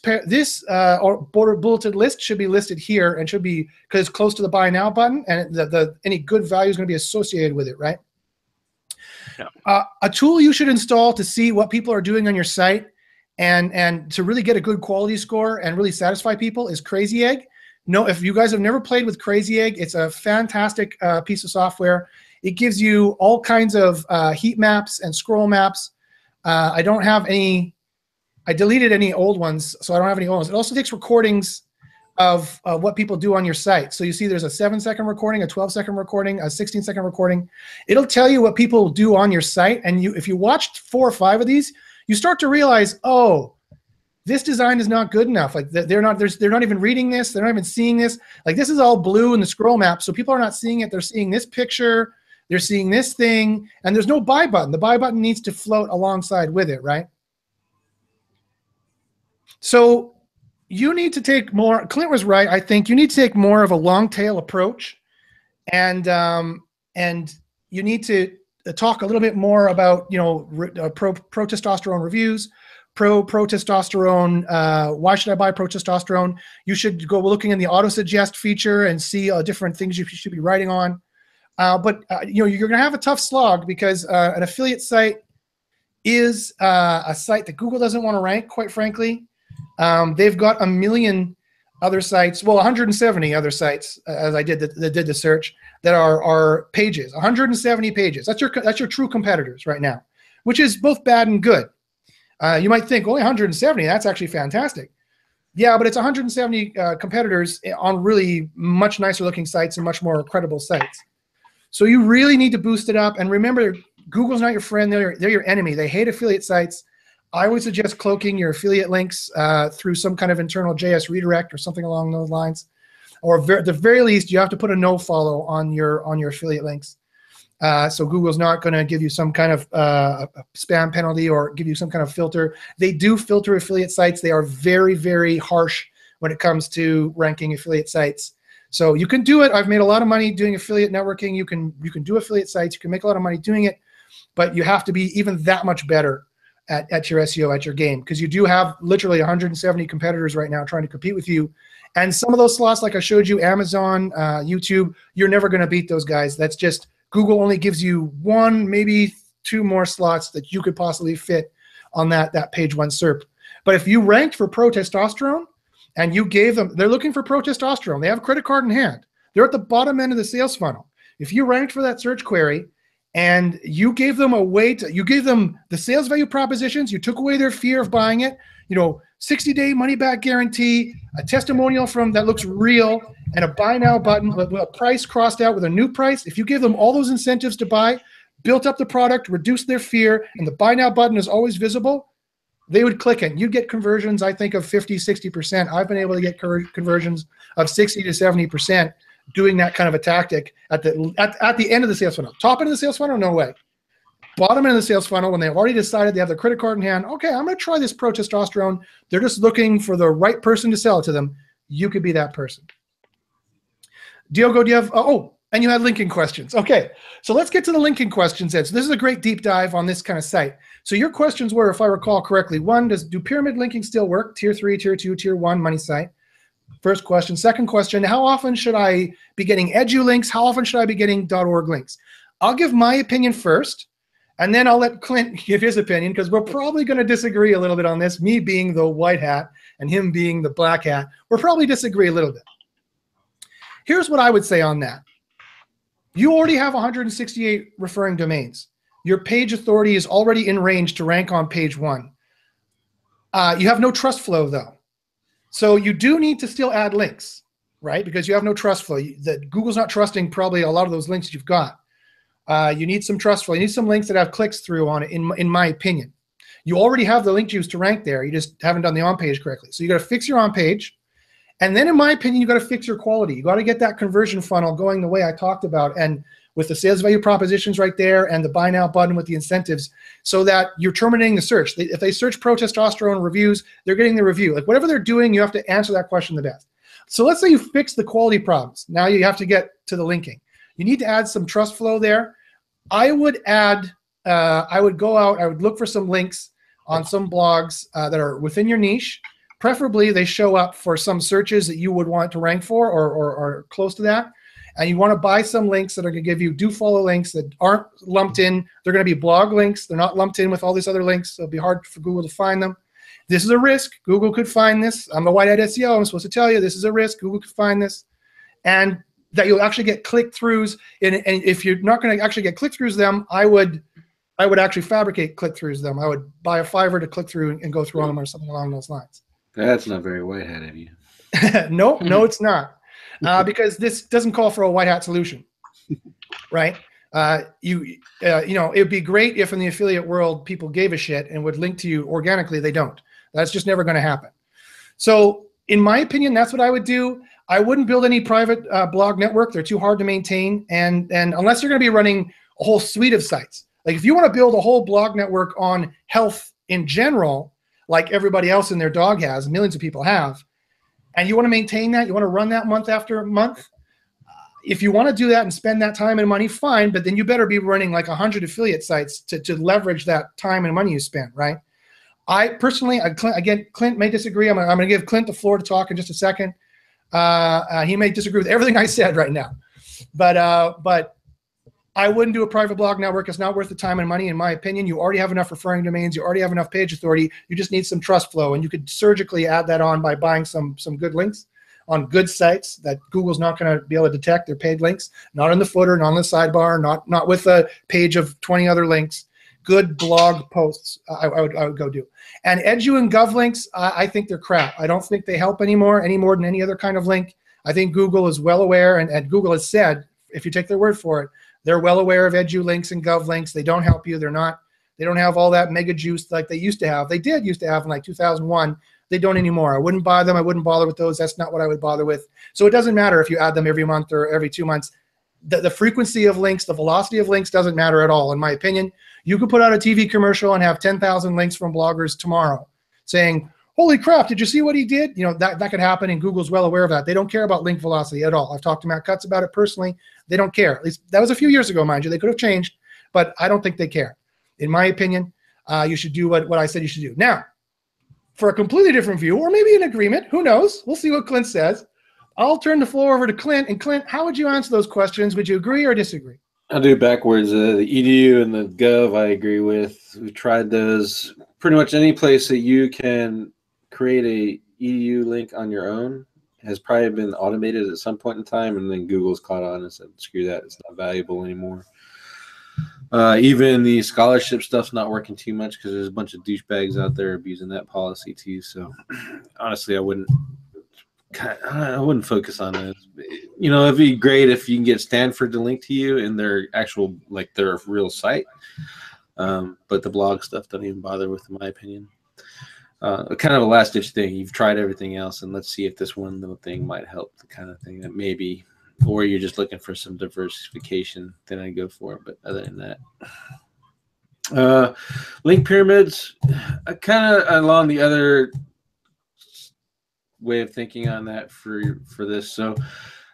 or bulleted list should be listed here and should be, because it's close to the buy now button, and any good value is going to be associated with it, right? Yeah. A tool you should install to see what people are doing on your site and to really get a good quality score and really satisfy people is Crazy Egg. No, if you guys have never played with Crazy Egg, it's a fantastic piece of software. It gives you all kinds of heat maps and scroll maps. I don't have any. I deleted any old ones, so I don't have any old ones. It also takes recordings of what people do on your site. So you see there's a 7-second recording, a 12-second recording, a 16-second recording. It'll tell you what people do on your site. And if you watched 4 or 5 of these, you start to realize, oh, this design is not good enough. Like they're not even reading this. They're not even seeing this. Like this is all blue in the scroll map. So people are not seeing it. They're seeing this picture. They're seeing this thing. And there's no buy button. The buy button needs to float alongside with it, right? So you need to take more, Clint was right, I think you need to take more of a long tail approach, and you need to talk a little bit more about, pro testosterone reviews, pro testosterone, why should I buy pro testosterone? You should go looking in the auto suggest feature and see different things you should be writing on. But you're going to have a tough slog, because an affiliate site is a site that Google doesn't want to rank, quite frankly. They've got a million other sites, well, 170 other sites, as I did the search, that are pages, 170 pages. That's your true competitors right now, which is both bad and good. You might think only 170, that's actually fantastic. Yeah, but it's 170 competitors on really much nicer looking sites and much more credible sites. So you really need to boost it up. And remember, Google's not your friend, they're your enemy. They hate affiliate sites. I would suggest cloaking your affiliate links through some kind of internal JS redirect or something along those lines. Or at the very least, you have to put a no follow on your affiliate links. So Google's not going to give you some kind of spam penalty or give you some kind of filter. They do filter affiliate sites. They are very, very harsh when it comes to ranking affiliate sites. So you can do it. I've made a lot of money doing affiliate networking. You can do affiliate sites. You can make a lot of money doing it, but you have to be even that much better at your SEO, at your game, because you do have literally 170 competitors right now trying to compete with you. And some of those slots, like I showed you, Amazon, YouTube, you're never going to beat those guys. That's just, Google only gives you 1, maybe 2 more slots that you could possibly fit on that page 1 SERP. But if you ranked for pro testosterone and you gave them, they're looking for pro testosterone, they have a credit card in hand, they're at the bottom end of the sales funnel. If you ranked for that search query, and you gave them a way to, you gave them the sales value propositions, you took away their fear of buying it, 60-day money-back guarantee, a testimonial from that looks real, and a buy now button with a price crossed out with a new price. If you give them all those incentives to buy, built up the product, reduced their fear, and the buy now button is always visible, they would click it. You'd get conversions, I think, of 50, 60%. I've been able to get conversions of 60 to 70%. Doing that kind of a tactic at the end of the sales funnel. Top end of the sales funnel, no way. Bottom end of the sales funnel, when they've already decided they have their credit card in hand, okay, I'm going to try this pro testosterone. They're just looking for the right person to sell it to them. You could be that person. Diogo, do you have, and you had linking questions. Okay, so let's get to the linking questions, Ed. So this is a great deep dive on this kind of site. So your questions were, if I recall correctly, 1, do pyramid linking still work? Tier 3, Tier 2, Tier 1 money site. First question. Second question, how often should I be getting edu links? How often should I be getting .org links? I'll give my opinion first, and then I'll let Clint give his opinion, because we're probably going to disagree a little bit on this, me being the white hat and him being the black hat. We'll probably disagree a little bit. Here's what I would say on that. You already have 168 referring domains. Your page authority is already in range to rank on page 1. You have no trust flow, though. So you do need to still add links, right? Because you have no trust flow. Google's not trusting probably a lot of those links you've got. You need some trust flow. You need some links that have clicks through on it, in my opinion. You already have the link juice to rank there. You just haven't done the on-page correctly. So you got to fix your on-page. And then, in my opinion, you got to fix your quality. You got to get that conversion funnel going the way I talked about, and with the sales value propositions right there and the buy now button with the incentives, so that you're terminating the search. If they search pro testosterone reviews, they're getting the review. Like whatever they're doing, you have to answer that question the best. So let's say you fix the quality problems. Now you have to get to the linking. You need to add some trust flow there. I would add, I would go out, I would look for some links on some blogs that are within your niche. Preferably they show up for some searches that you would want to rank for or close to that. And you want to buy some links that are going to give you do follow links that aren't lumped in. They're going to be blog links. They're not lumped in with all these other links. So it'll be hard for Google to find them. This is a risk. Google could find this. I'm a white hat SEO. I'm supposed to tell you this is a risk. Google could find this. And that you'll actually get click-throughs. And if you're not going to actually get click-throughs them, I would actually fabricate click-throughs them. I would buy a Fiverr to click through and go through on them or something along those lines. That's not very white hat of you. No, it's not. Because this doesn't call for a white hat solution, right? You know, it'd be great if in the affiliate world people gave a shit and would link to you organically. They don't. That's just never going to happen. So in my opinion, that's what I would do. I wouldn't build any private blog network. They're too hard to maintain. And unless you're going to be running a whole suite of sites. Like if you want to build a whole blog network on health in general, like everybody else in their dog has, millions of people have, and you want to maintain that, you want to run that month after month, if you want to do that and spend that time and money, fine, but then you better be running like 100 affiliate sites to leverage that time and money you spent, right? I personally, again, Clint may disagree. I'm going to give Clint the floor to talk in just a second. He may disagree with everything I said right now, but I wouldn't do a private blog network. It's not worth the time and money, in my opinion. You already have enough referring domains. You already have enough page authority. You just need some trust flow, and you could surgically add that on by buying some good links on good sites that Google's not going to be able to detect. They're paid links, not in the footer, not on the sidebar, not with a page of 20 other links. Good blog posts I would go do. And Edu and Gov links, I think they're crap. I don't think they help any more than any other kind of link. I think Google is well aware, and Google has said, if you take their word for it, they're well aware of Edu links and Gov links. They don't help you. They don't have all that mega juice like they used to have. They did used to have in like 2001. They don't anymore. I wouldn't buy them. I wouldn't bother with those. That's not what I would bother with. So it doesn't matter if you add them every month or every 2 months. The frequency of links, the velocity of links doesn't matter at all, in my opinion. You could put out a TV commercial and have 10,000 links from bloggers tomorrow saying, holy crap, did you see what he did? You know, that could happen, and Google's well aware of that. They don't care about link velocity at all. I've talked to Matt Cutts about it personally. They don't care. At least that was a few years ago, mind you. They could have changed, but I don't think they care. In my opinion, you should do what I said you should do. Now, for a completely different view, or maybe an agreement, who knows? We'll see what Clint says. I'll turn the floor over to Clint. And Clint, how would you answer those questions? Would you agree or disagree? I'll do backwards. The EDU and the Gov I agree with. We've tried those. Pretty much any place that you can create a EDU link on your own has probably been automated at some point in time, and then Google's caught on and said, screw that, it's not valuable anymore. Even the scholarship stuff's not working too much because there's a bunch of douchebags out there abusing that policy too. So honestly, I wouldn't focus on it. You know, it'd be great if you can get Stanford to link to you in their actual, like their real site. But the blog stuff don't even bother with, in my opinion. Kind of a last ditch thing. You've tried everything else, and let's see if this one little thing might help, the kind of thing that maybe, or you're just looking for some diversification, then I go for it. But other than that, link pyramids, kind of along the other way of thinking on that for this. So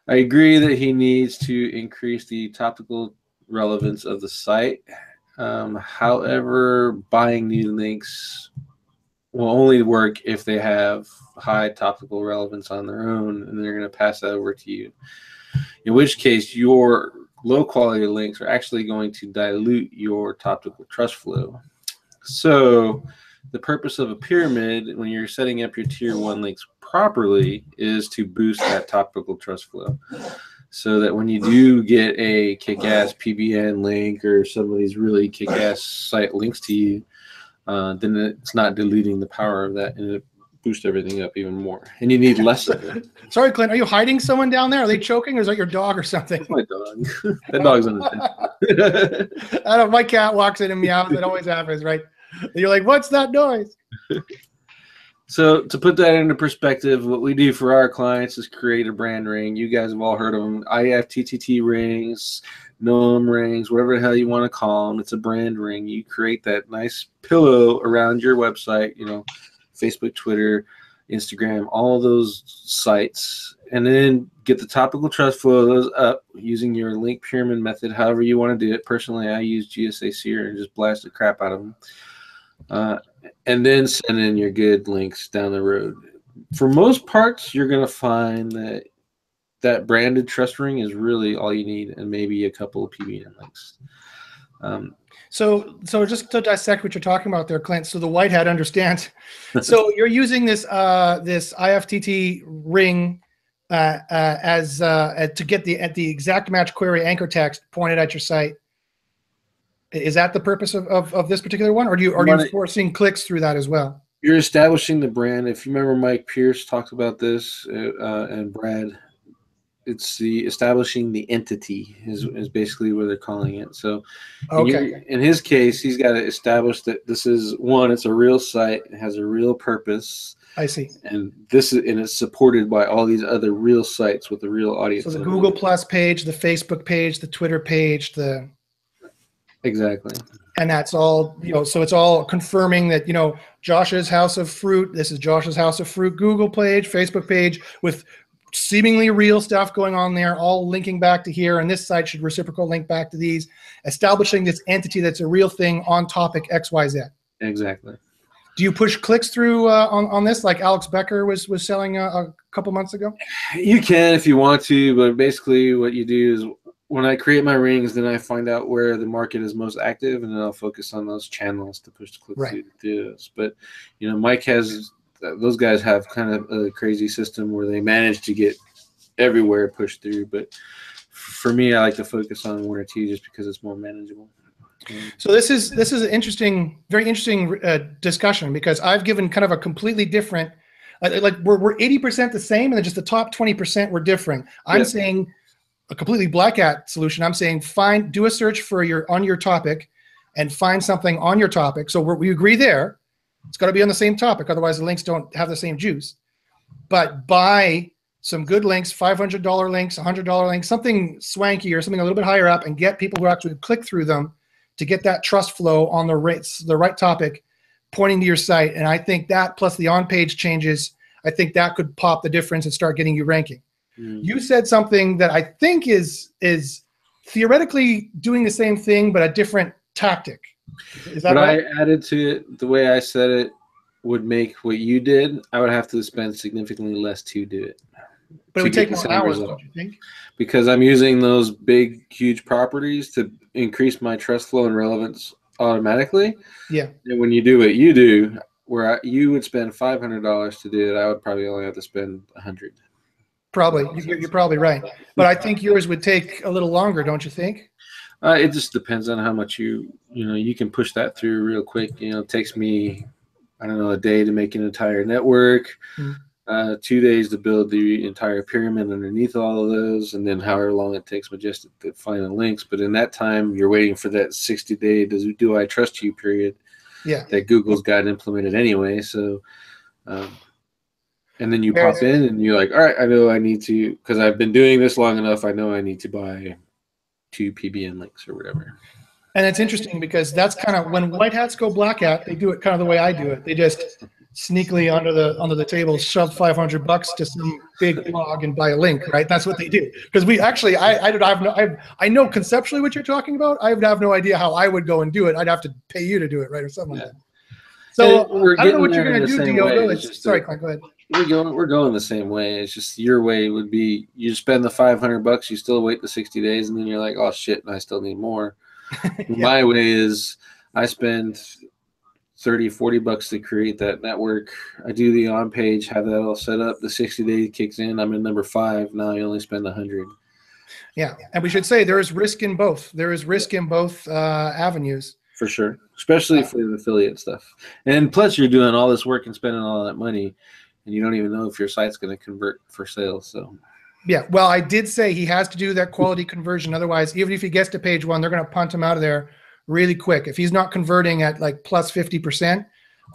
I agree that he needs to increase the topical relevance of the site. However, buying new links will only work if they have high topical relevance on their own, and they're going to pass that over to you. In which case, your low quality links are actually going to dilute your topical trust flow. So the purpose of a pyramid, when you're setting up your tier 1 links properly, is to boost that topical trust flow. So that when you do get a kick-ass PBN link or somebody's really kick-ass site links to you, then it's not diluting the power of that, and it boosts everything up even more. And you need less of it. Sorry, Clint, are you hiding someone down there? Are they choking, or is that your dog or something? That's my dog. That dog's on the I don't know. My cat walks in and meows. It always happens, right? And you're like, what's that noise? So to put that into perspective, what we do for our clients is create a brand ring. You guys have all heard of them. IFTTT rings, gnome rings, whatever the hell you want to call them. It's a brand ring. You create that nice pillow around your website, you know, Facebook, Twitter, Instagram, all those sites, and then get the topical trust flow of those up using your link pyramid method, however you want to do it. Personally, I use GSA Seer and just blast the crap out of them. And then send in your good links down the road. For most parts, you're going to find that branded trust ring is really all you need, and maybe a couple of PBN links. So just to dissect what you're talking about there, Clint. So the white hat understands. So you're using this this IFTT ring to get the exact match query anchor text pointed at your site. Is that the purpose of this particular one, or are you forcing clicks through that as well? You're establishing the brand. If you remember, Mike Pierce talked about this, and Brad. It's the establishing the entity is basically what they're calling it. So in his case, he's got to establish that this is one, it's a real site, it has a real purpose. I see. And it's supported by all these other real sites with a real audience. So the Google Plus page, the Facebook page, the Twitter page, exactly. And that's all, so it's all confirming that, Josh's House of Fruit, this is Josh's House of Fruit Google page, Facebook page with seemingly real stuff going on there, all linking back to here, and this site should reciprocal link back to these, establishing this entity that's a real thing on topic XYZ. Exactly. Do you push clicks through on this, like Alex Becker was selling a couple months ago? You can if you want to, but basically what you do is when I create my rings, then I find out where the market is most active, and then I'll focus on those channels to push the clicks through those. But Mike has. Those guys have kind of a crazy system where they manage to get everywhere pushed through. But for me, I like to focus on one or two just because it's more manageable. So this is an interesting, very interesting discussion, because I've given kind of a completely different, like we're 80% the same, and then just the top 20% were different. I'm saying a completely black hat solution. I'm saying do a search for on your topic, and find something on your topic. So we agree there. It's got to be on the same topic, otherwise the links don't have the same juice. But buy some good links, $500 links, $100 links, something swanky or something a little bit higher up, and get people who actually click through them to get that trust flow on the right topic pointing to your site. And I think that, plus the on-page changes, I think that could pop the difference and start getting you ranking. You said something that I think is theoretically doing the same thing, but a different tactic. Is that right? I added to it, the way I said it would make what you did. I would have to spend significantly less to do it. But it would take more hours, don't you think? Because I'm using those big, huge properties to increase my trust flow and relevance automatically. Yeah. And when you do what you do, where you would spend $500 to do it, I would probably only have to spend $100. Probably. You're probably right. But I think yours would take a little longer, don't you think? It just depends on how much you can push that through real quick. It takes me, I don't know, a day to make an entire network, 2 days to build the entire pyramid underneath all of those, and then however long it takes Majestic to find the links. But in that time, you're waiting for that 60-day do I trust you period that Google's got implemented anyway. So, and then you pop in and you're like, all right, I know I need to, because I've been doing this long enough, I know I need to buy 2 PBN links or whatever. And it's interesting because that's kind of when white hats go black hat, they do it kind of the way I do it. They just sneakily under the table shove $500 to some big blog and buy a link, right? That's what they do. Because we actually, I know conceptually what you're talking about. I would have no idea how I would go and do it. I'd have to pay you to do it, right, or something like that. So I don't know what you're going to do, Diogo. Sorry, Clint, go ahead. We're going the same way. It's just your way would be you spend the $500, you still wait the 60 days, and then you're like, oh shit, and I still need more. My way is I spend $30-$40 to create that network. I do the on page, have that all set up. The 60-day kicks in. I'm in number 5. Now I only spend $100. Yeah, and we should say there is risk in both. There is risk in both avenues. For sure, especially for the affiliate stuff. And plus, you're doing all this work and spending all that money, and you don't even know if your site's going to convert for sales. So, yeah. Well, I did say he has to do that quality conversion. Otherwise, even if he gets to page 1, they're going to punt him out of there really quick. If he's not converting at like plus 50%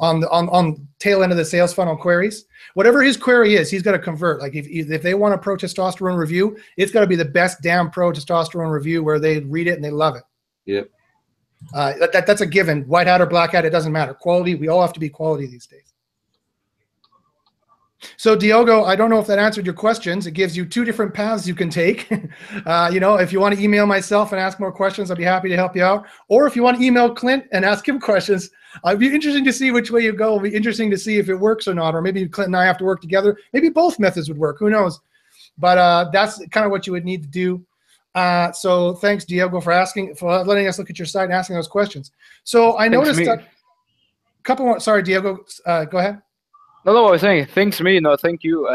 on tail end of the sales funnel queries, whatever his query is, he's got to convert. Like if they want a pro testosterone review, it's got to be the best damn pro testosterone review where they read it and they love it. Yep. That's a given. White hat or black hat, it doesn't matter. Quality, we all have to be quality these days. So Diogo, I don't know if that answered your questions. It gives you two different paths you can take. You know, if you want to email myself and ask more questions, I'd be happy to help you out. Or if you want to email Clint and ask him questions, it'd be interesting to see which way you go. It'll be interesting to see if it works or not. Or maybe Clint and I have to work together. Maybe both methods would work. Who knows? But that's kind of what you would need to do. So thanks, Diogo, for letting us look at your site and asking those questions. So I noticed a couple more. Sorry, Diogo, go ahead. No, I was saying thanks me. No, thank you.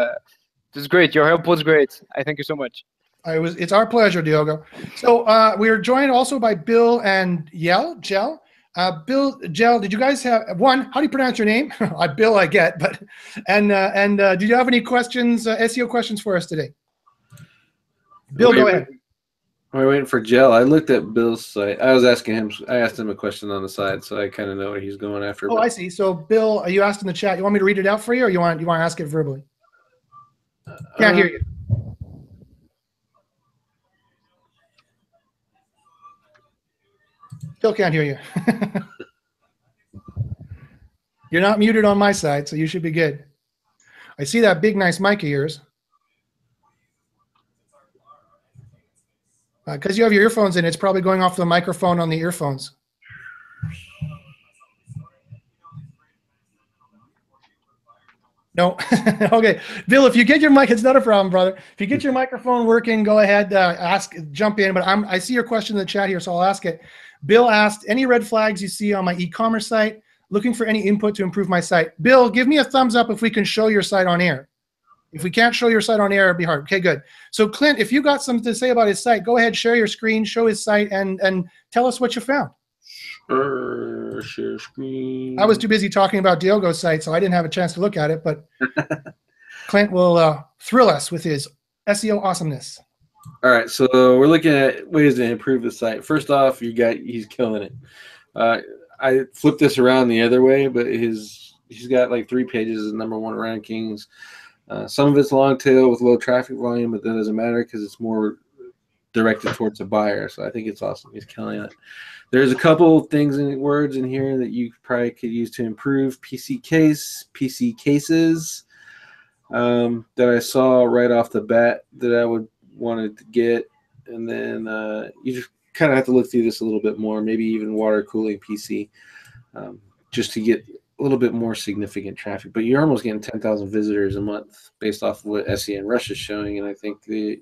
This is great. Your help was great. I thank you so much. It's our pleasure, Diogo. So we are joined also by Bill and Gel. Bill, Gel, did you guys have one? How do you pronounce your name? Bill, I get, but do you have any questions, SEO questions for us today? Bill, go ahead. We're waiting for Gel. I looked at Bill's site. I asked him a question on the side, so I kind of know what he's going after. Oh, I see. So Bill, you asked in the chat. You want me to read it out for you, or you want to ask it verbally? Can't hear you. Still can't hear you. You're not muted on my side, so you should be good. I see that big, nice mic of yours. Because you have your earphones in, it's probably going off the microphone on the earphones. No. Okay. Bill, if you get your mic, it's not a problem, brother. If you get your microphone working, go ahead, jump in. But I see your question in the chat here, so I'll ask it. Bill asked, any red flags you see on my e-commerce site? Looking for any input to improve my site. Bill, give me a thumbs up if we can show your site on air. If we can't show your site on air, it'd be hard. Okay, good. So Clint, if you got something to say about his site, go ahead, share your screen, show his site, and tell us what you found. Share screen. I was too busy talking about Diogo's site, so I didn't have a chance to look at it, but Clint will thrill us with his SEO awesomeness. All right, so we're looking at ways to improve the site. First off, he's killing it. I flipped this around the other way, but he's got like 3 pages of #1 rankings. Some of it's long tail with low traffic volume, but that doesn't matter because it's more directed towards a buyer. So I think it's awesome. He's killing it. There's a couple things in words in here that you probably could use to improve. PC cases that I saw right off the bat that I would wanted to get, and then you just kind of have to look through this a little bit more. Maybe even water cooling PC, just to get a little bit more significant traffic. But you're almost getting 10,000 visitors a month based off of what SEN Rush is showing, and I think the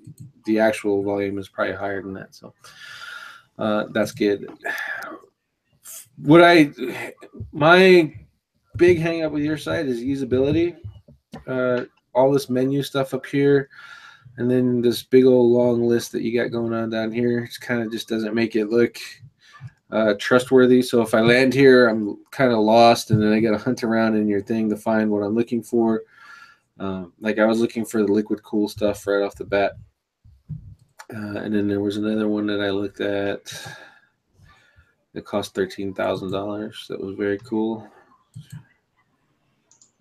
actual volume is probably higher than that. So that's good. My big hang up with your site is usability. All this menu stuff up here, and then this big old long list that you got going on down here. It kind of just doesn't make it look trustworthy. So if I land here, I'm kind of lost, and then I got to hunt around in your thing to find what I'm looking for. Like I was looking for the liquid cool stuff right off the bat. And then there was another one that I looked at that cost $13,000. That was very cool.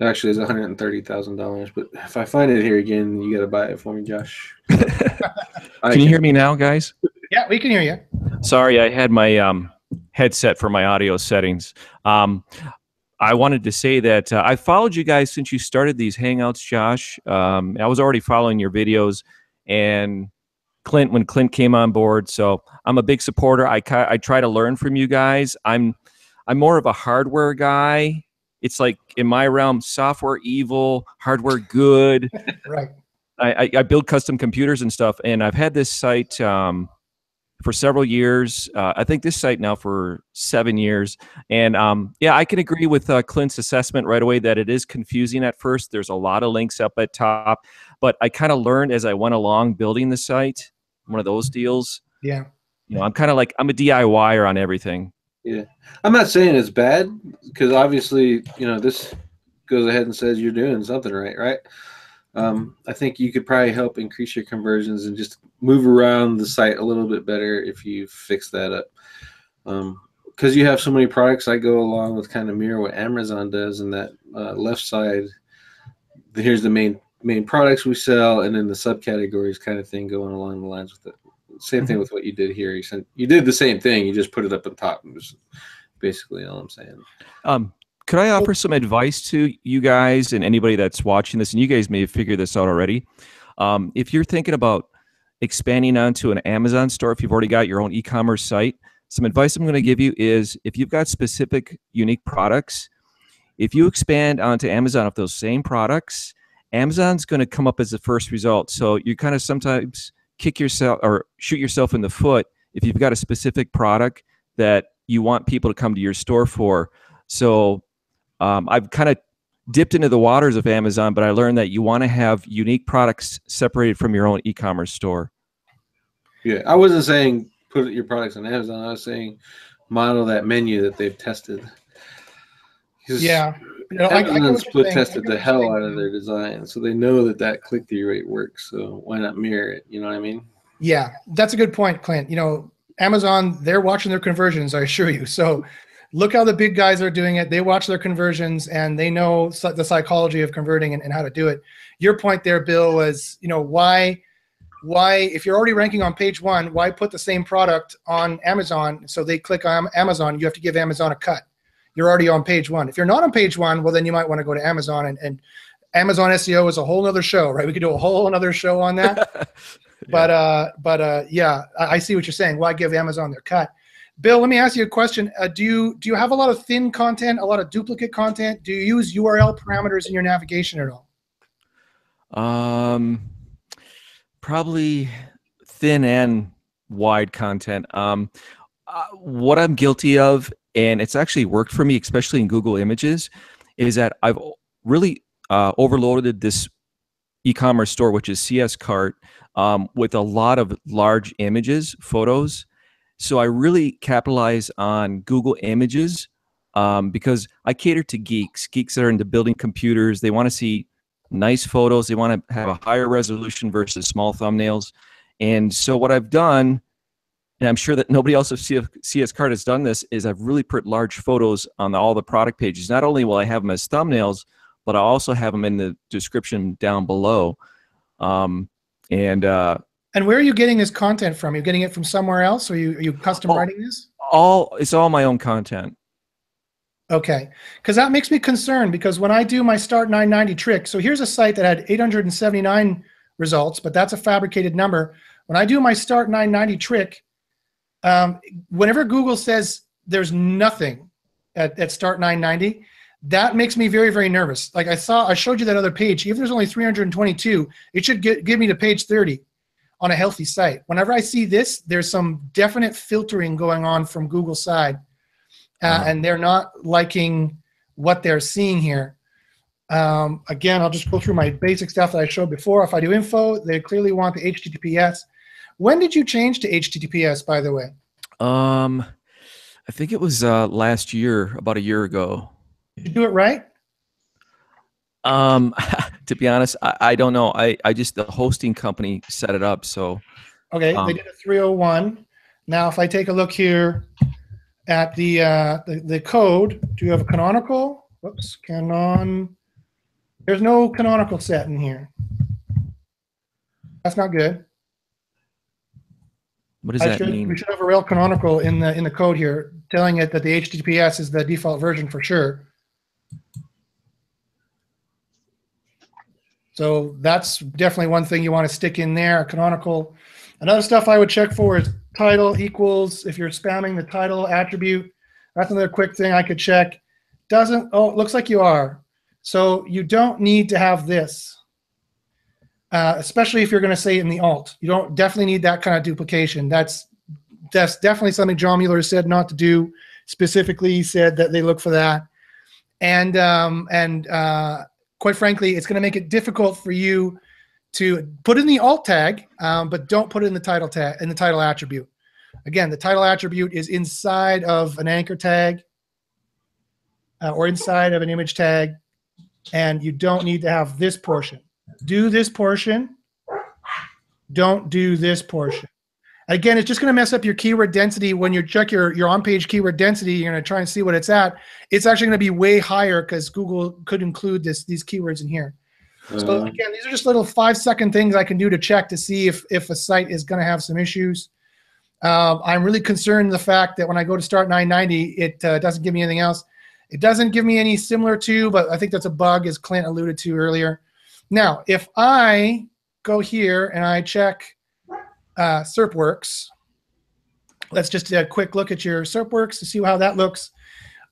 Actually, it's $130,000. But if I find it here again, you got to buy it for me, Josh. Can you hear me now, guys? Yeah, we can hear you. Sorry, I had my headset for my audio settings. I wanted to say that I followed you guys since you started these Hangouts, Josh. I was already following your videos, and Clint, when Clint came on board, so I'm a big supporter. I try to learn from you guys. I'm more of a hardware guy. It's like in my realm, software evil, hardware good. Right. I build custom computers and stuff, and I've had this site for several years. I think this site now for 7 years. And yeah, I can agree with Clint's assessment right away that it is confusing at first. There's a lot of links up at top, but I kind of learned as I went along building the site. One of those deals. Yeah. You know, I'm kind of like, I'm a DIYer on everything. Yeah. I'm not saying it's bad, because obviously, you know, this goes ahead and says you're doing something right? I think you could probably help increase your conversions and just move around the site a little bit better if you fix that up. Because you have so many products, I go along with kind of mirror what Amazon does, and that left side, here's the main products we sell, and then the subcategories kind of thing going along the lines with it. Same thing with what you did here. You did the same thing. You just put it up on top. It was basically all I'm saying. Could I offer some advice to you guys and anybody that's watching this? And you guys may have figured this out already. If you're thinking about expanding onto an Amazon store, if you've already got your own e-commerce site, some advice I'm going to give you is if you've got specific unique products, if you expand onto Amazon of those same products, Amazon's going to come up as the first result. So you kind of sometimes kick yourself or shoot yourself in the foot if you've got a specific product that you want people to come to your store for. So I've kind of dipped into the waters of Amazon, but I learned that you want to have unique products separated from your own e-commerce store. Yeah, I wasn't saying put your products on Amazon. I was saying model that menu that they've tested. Yeah. Amazon's tested the hell out of their design, so they know that that click-through rate works. So why not mirror it? You know what I mean? Yeah, that's a good point, Clint. You know, Amazon, they're watching their conversions, I assure you. So look how the big guys are doing it. They watch their conversions and they know the psychology of converting and how to do it. Your point there, Bill, was, you know, why, if you're already ranking on page 1, why put the same product on Amazon? So they click on Amazon, you have to give Amazon a cut. You're already on page 1. If you're not on page 1, well, then you might want to go to Amazon, and Amazon SEO is a whole other show, right? We could do a whole other show on that. Yeah. Yeah, I see what you're saying. Why give Amazon their cut? Bill, let me ask you a question. Do you have a lot of thin content, a lot of duplicate content? Do you use URL parameters in your navigation at all? Probably thin and wide content. What I'm guilty of, and it's actually worked for me, especially in Google Images, is that I've really overloaded this e-commerce store, which is CS Cart, with a lot of large images, photos. So I really capitalize on Google Images because I cater to geeks that are into building computers. They want to see nice photos. They want to have a higher resolution versus small thumbnails. And so what I've done, and I'm sure that nobody else at CS Cart has done this, is I've really put large photos on all the product pages. Not only will I have them as thumbnails, but I also have them in the description down below. And where are you getting this content from? Are you getting it from somewhere else, or are you custom writing this? It's all my own content. Okay, because that makes me concerned, because when I do my Start 990 trick, so here's a site that had 879 results, but that's a fabricated number. When I do my Start 990 trick, whenever Google says there's nothing at Start 990, that makes me very, very nervous. Like I showed you that other page. If there's only 322, it should give me to page 30 on a healthy site. Whenever I see this, there's some definite filtering going on from Google's side, and they're not liking what they're seeing here. Again, I'll just go through my basic stuff that I showed before. If I do info, they clearly want the HTTPS. When did you change to HTTPS, by the way? I think it was last year, about a year ago. Did you do it right? To be honest, I don't know. I just, the hosting company set it up. So okay, they did a 301. Now, if I take a look here at the code, do you have a canonical? Whoops, canon. There's no canonical set in here. That's not good. What does that mean? We should have a real canonical in the code here, telling it that the HTTPS is the default version for sure. So that's definitely one thing you want to stick in there, a canonical. Another stuff I would check for is title equals, if you're spamming the title attribute. That's another quick thing I could check. Doesn't, oh, it looks like you are. So you don't need to have this, especially if you're going to say it in the alt. You don't definitely need that kind of duplication. That's definitely something John Mueller said not to do. Specifically, he said that they look for that. And quite frankly, it's going to make it difficult for you to put in the alt tag, but don't put it in the title tag, in the title attribute. Again, the title attribute is inside of an anchor tag or inside of an image tag, and you don't need to have this portion. Do this portion. Don't do this portion. Again, it's just going to mess up your keyword density. When you check your on-page keyword density, you're going to try and see what it's at. It's actually going to be way higher because Google could include these keywords in here. So again, these are just little 5-second things I can do to check to see if a site is going to have some issues. I'm really concerned the fact that when I go to Start 990, it doesn't give me anything else. It doesn't give me any similar to, but I think that's a bug, as Clint alluded to earlier. Now, if I go here and I check SERPworks, let's just do a quick look at your SERPworks to see how that looks.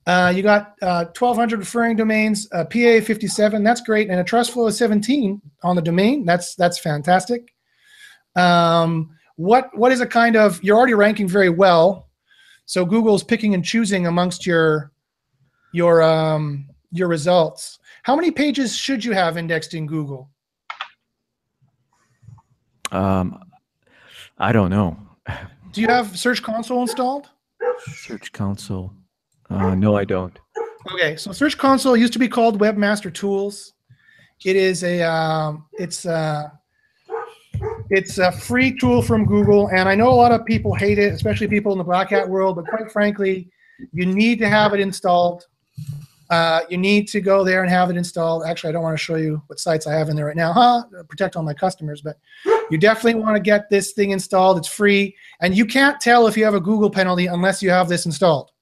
You got 1,200 referring domains, PA 57, that's great, and a trust flow of 17 on the domain. That's fantastic. What is a kind of, you're already ranking very well, so Google's picking and choosing amongst your results. How many pages should you have indexed in Google? I don't know. Do you have Search Console installed? Search Console. No, I don't. Okay, so Search Console used to be called Webmaster Tools. It is it's a free tool from Google, and I know a lot of people hate it, especially people in the Black Hat world, but quite frankly, you need to have it installed. You need to go there and have it installed. Actually, I don't want to show you what sites I have in there right now, protect all my customers, but you definitely want to get this thing installed. It's free, and you can't tell if you have a Google penalty unless you have this installed.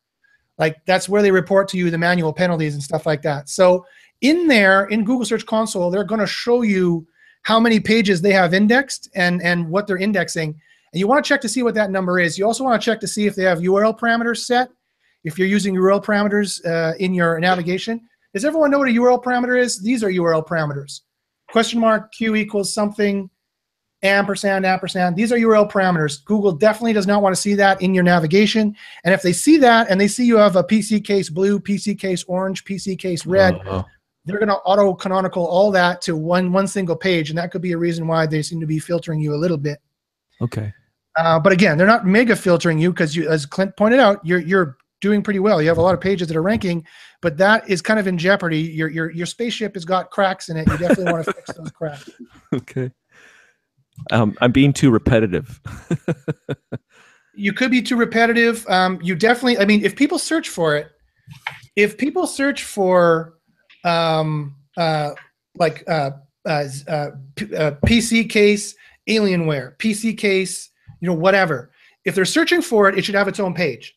Like, that's where they report to you the manual penalties and stuff like that. So in there, in Google Search Console, they're going to show you how many pages they have indexed and what they're indexing. And you want to check to see what that number is. You also want to check to see if they have URL parameters set, if you're using URL parameters in your navigation. Does everyone know what a URL parameter is? These are URL parameters. Question mark, Q equals something, ampersand, ampersand. These are URL parameters. Google definitely does not want to see that in your navigation. And if they see that and they see you have a PC case blue, PC case orange, PC case red, they're going to auto-canonical all that to one single page, and that could be a reason why they seem to be filtering you a little bit. Okay. But again, they're not mega filtering you because, as Clint pointed out, you're doing pretty well. You have a lot of pages that are ranking, but that is kind of in jeopardy. Your spaceship has got cracks in it. You definitely want to fix those cracks. Okay. I'm being too repetitive. You could be too repetitive. You definitely, I mean, if people search for it, PC case, Alienware, PC case, whatever. If they're searching for it, it should have its own page.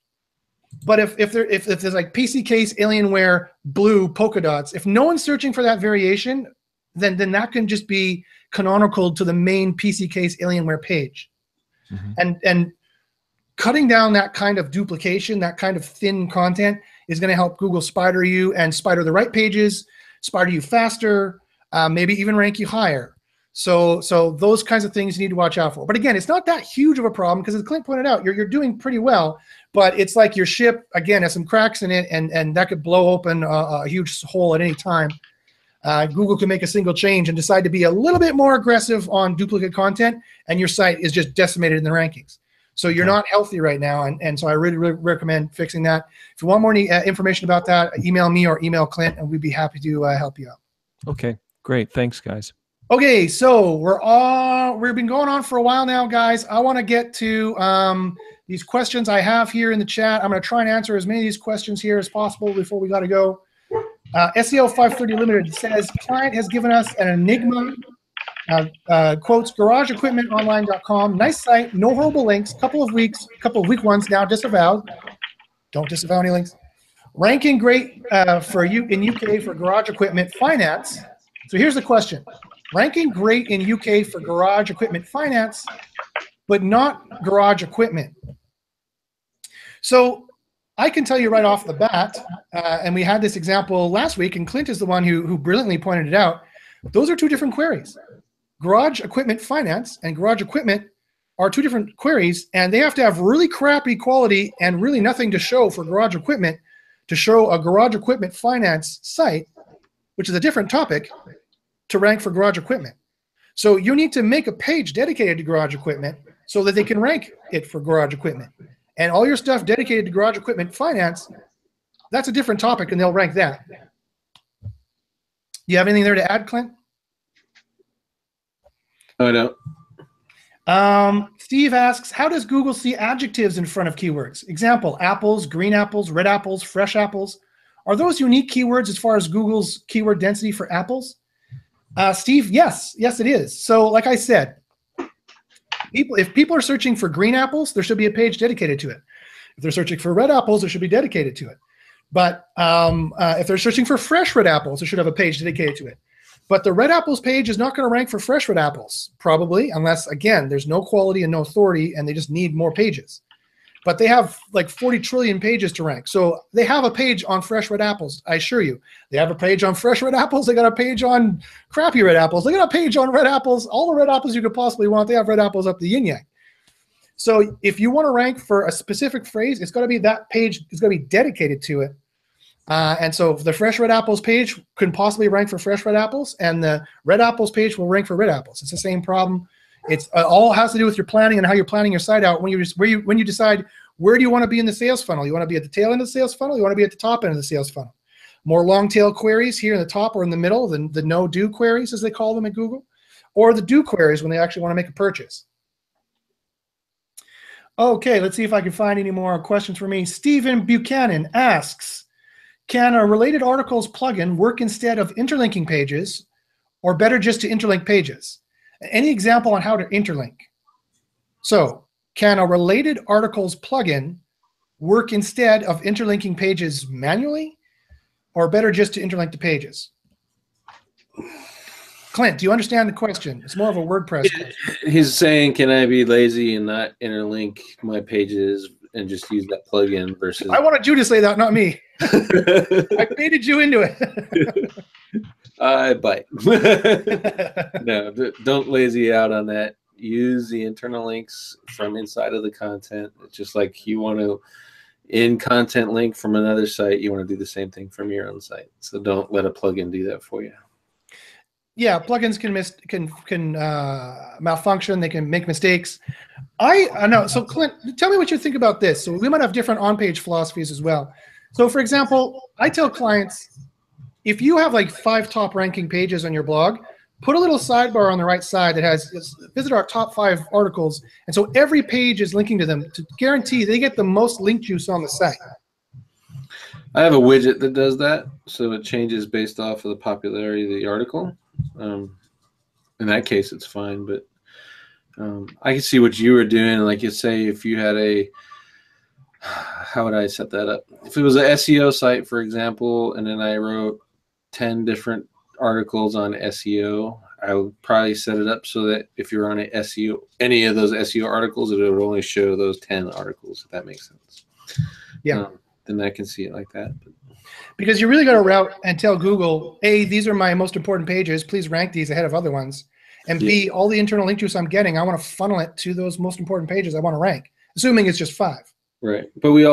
But if there's like PC case, Alienware, blue, polka dots, if no one's searching for that variation, then that can just be canonical to the main PC case, Alienware page. Mm-hmm. And cutting down that kind of duplication, that kind of thin content is going to help Google spider you and spider the right pages, spider you faster, maybe even rank you higher. So those kinds of things you need to watch out for. But again, it's not that huge of a problem because, as Clint pointed out, you're doing pretty well. But it's like your ship, again, has some cracks in it, and that could blow open a huge hole at any time. Google can make a single change and decide to be a little bit more aggressive on duplicate content, and your site is just decimated in the rankings. So you're not healthy right now, and so I really recommend fixing that. If you want more information about that, email me or email Clint, and we'd be happy to help you out. Okay, great. Thanks, guys. Okay, so we've been going on for a while now, guys. I want to get to these questions I have here in the chat. I'm going to try and answer as many of these questions here as possible before we got to go. SEO 530 Limited says, client has given us an enigma, quotes, garageequipmentonline.com. Nice site, no horrible links, couple of weak ones now disavowed. Don't disavow any links. Ranking great for you in UK for garage equipment finance. So here's the question. Ranking great in UK for garage equipment finance, but not garage equipment. So I can tell you right off the bat, and we had this example last week, and Clint is the one who brilliantly pointed it out. Those are two different queries. Garage equipment finance and garage equipment are two different queries, and they have to have really crappy quality and really nothing to show for garage equipment to show a garage equipment finance site, which is a different topic, to rank for garage equipment. So you need to make a page dedicated to garage equipment so that they can rank it for garage equipment. And all your stuff dedicated to garage equipment finance, that's a different topic, and they'll rank that. You have anything there to add, Clint? No, I don't. Steve asks, how does Google see adjectives in front of keywords? Example, apples, green apples, red apples, fresh apples. Are those unique keywords as far as Google's keyword density for apples? Steve, yes, it is. So like I said, if people are searching for green apples, there should be a page dedicated to it. If they're searching for red apples, there should be dedicated to it. But if they're searching for fresh red apples, they should have a page dedicated to it. But the red apples page is not going to rank for fresh red apples, probably, unless, again, there's no quality and no authority, and they just need more pages. But they have like 40 trillion pages to rank. So they have a page on fresh red apples, I assure you. They have a page on fresh red apples. They got a page on crappy red apples. They got a page on red apples. All the red apples you could possibly want, they have red apples up the yin-yang. So if you want to rank for a specific phrase, it's got to be that page. It's going to be dedicated to it. And so the fresh red apples page can possibly rank for fresh red apples, and the red apples page will rank for red apples. It's the same problem. It's all has to do with your planning and how you're planning your site out. When you decide where do you want to be in the sales funnel, you want to be at the tail end of the sales funnel, you want to be at the top end of the sales funnel. More long tail queries here in the top or in the middle, the no do queries as they call them at Google, or the do queries when they actually want to make a purchase. Okay, let's see if I can find any more questions for me. Stephen Buchanan asks, can a related articles plugin work instead of interlinking pages, or better just to interlink pages? Any example on how to interlink? So, can a related articles plugin work instead of interlinking pages manually, or better just to interlink the pages? Clint, do you understand the question? It's more of a WordPress question. He's saying, can I be lazy and not interlink my pages and just use that plugin versus... I wanted you to say that, not me. I baited you into it. I bite. No, don't lazy out on that. Use the internal links from inside of the content. It's just like you want to in content link from another site, you want to do the same thing from your own site. So don't let a plugin do that for you. Yeah, plugins can malfunction. They can make mistakes. I know. So Clint, tell me what you think about this. So we might have different on-page philosophies as well. So for example, I tell clients, if you have like 5 top ranking pages on your blog, put a little sidebar on the right side that has visit our top 5 articles. And so every page is linking to them to guarantee they get the most link juice on the site. I have a widget that does that. So it changes based off of the popularity of the article. In that case, it's fine. But I can see what you were doing. Like you say, if you had a, how would I set that up? If it was an SEO site, for example, and then I wrote 10 different articles on SEO, I would probably set it up so that if you're on a SEO, any of those SEO articles, it would only show those 10 articles, if that makes sense. Yeah. Then I can see it like that. Because you really got to route and tell Google, A, these are my most important pages. Please rank these ahead of other ones. And B, all the internal link juice I'm getting, I want to funnel it to those most important pages I want to rank, assuming it's just 5. Right. But we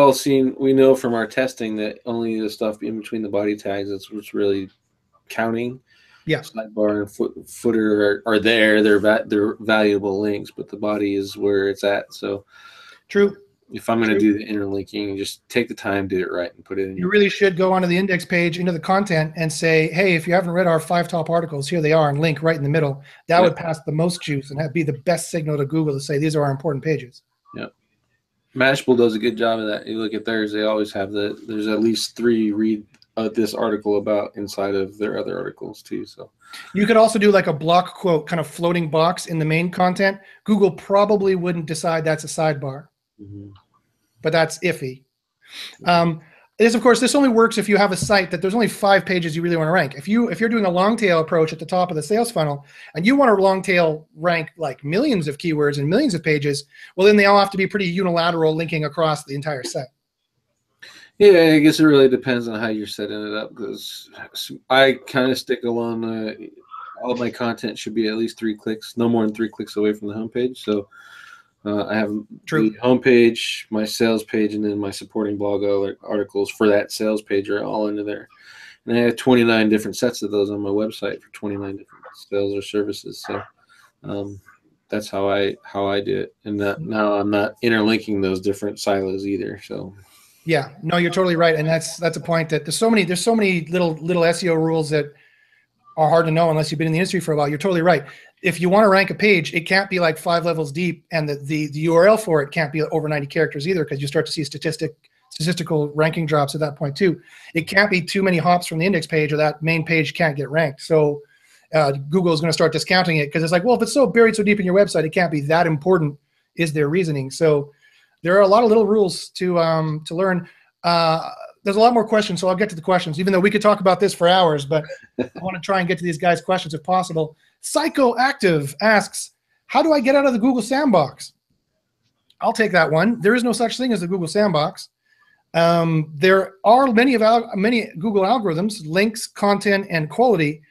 know from our testing that only the stuff in between the body tags is what's really counting. Yeah. Sidebar and footer are there. They're valuable links, but the body is where it's at. So true. If I'm going to do the interlinking, just take the time, do it right, and put it in. You really should go onto the index page, into the content, and say, hey, if you haven't read our 5 top articles, here they are, and link right in the middle. That would pass the most juice and be the best signal to Google to say these are our important pages. Yep. Mashable does a good job of that. You look at theirs; they always have there's at least 3 read this article about inside of their other articles too. So you could also do like a block quote, kind of floating box in the main content. Google probably wouldn't decide that's a sidebar. Mm-hmm. But that's iffy. This only works if you have a site that there's only 5 pages you really want to rank. If you're doing a long tail approach at the top of the sales funnel and you want to long tail rank like millions of keywords and millions of pages, well, then they all have to be pretty unilateral linking across the entire site. Yeah, I guess it really depends on how you're setting it up, because I kind of stick along all of my content should be at least 3 clicks, no more than 3 clicks away from the homepage. So I have the homepage, my sales page, and then my supporting blog articles for that sales page are all into there. And I have 29 different sets of those on my website for 29 different sales or services. So that's how I do it. And now I'm not interlinking those different silos either. So yeah, no, you're totally right, and that's a point that there's so many little SEO rules that are hard to know unless you've been in the industry for a while. You're totally right. If you want to rank a page, it can't be like 5 levels deep, and the URL for it can't be over 90 characters either, because you start to see statistical ranking drops at that point too. It can't be too many hops from the index page, or that main page can't get ranked. So Google is going to start discounting it, because it's like, well, if it's so buried so deep in your website, it can't be that important, is their reasoning. So there are a lot of little rules to learn. there's a lot more questions, so I'll get to the questions, even though we could talk about this for hours, but I want to try and get to these guys' questions if possible. Psychoactive asks, how do I get out of the Google sandbox? I'll take that one. There is no such thing as the Google sandbox. There are many Google algorithms, links, content, and quality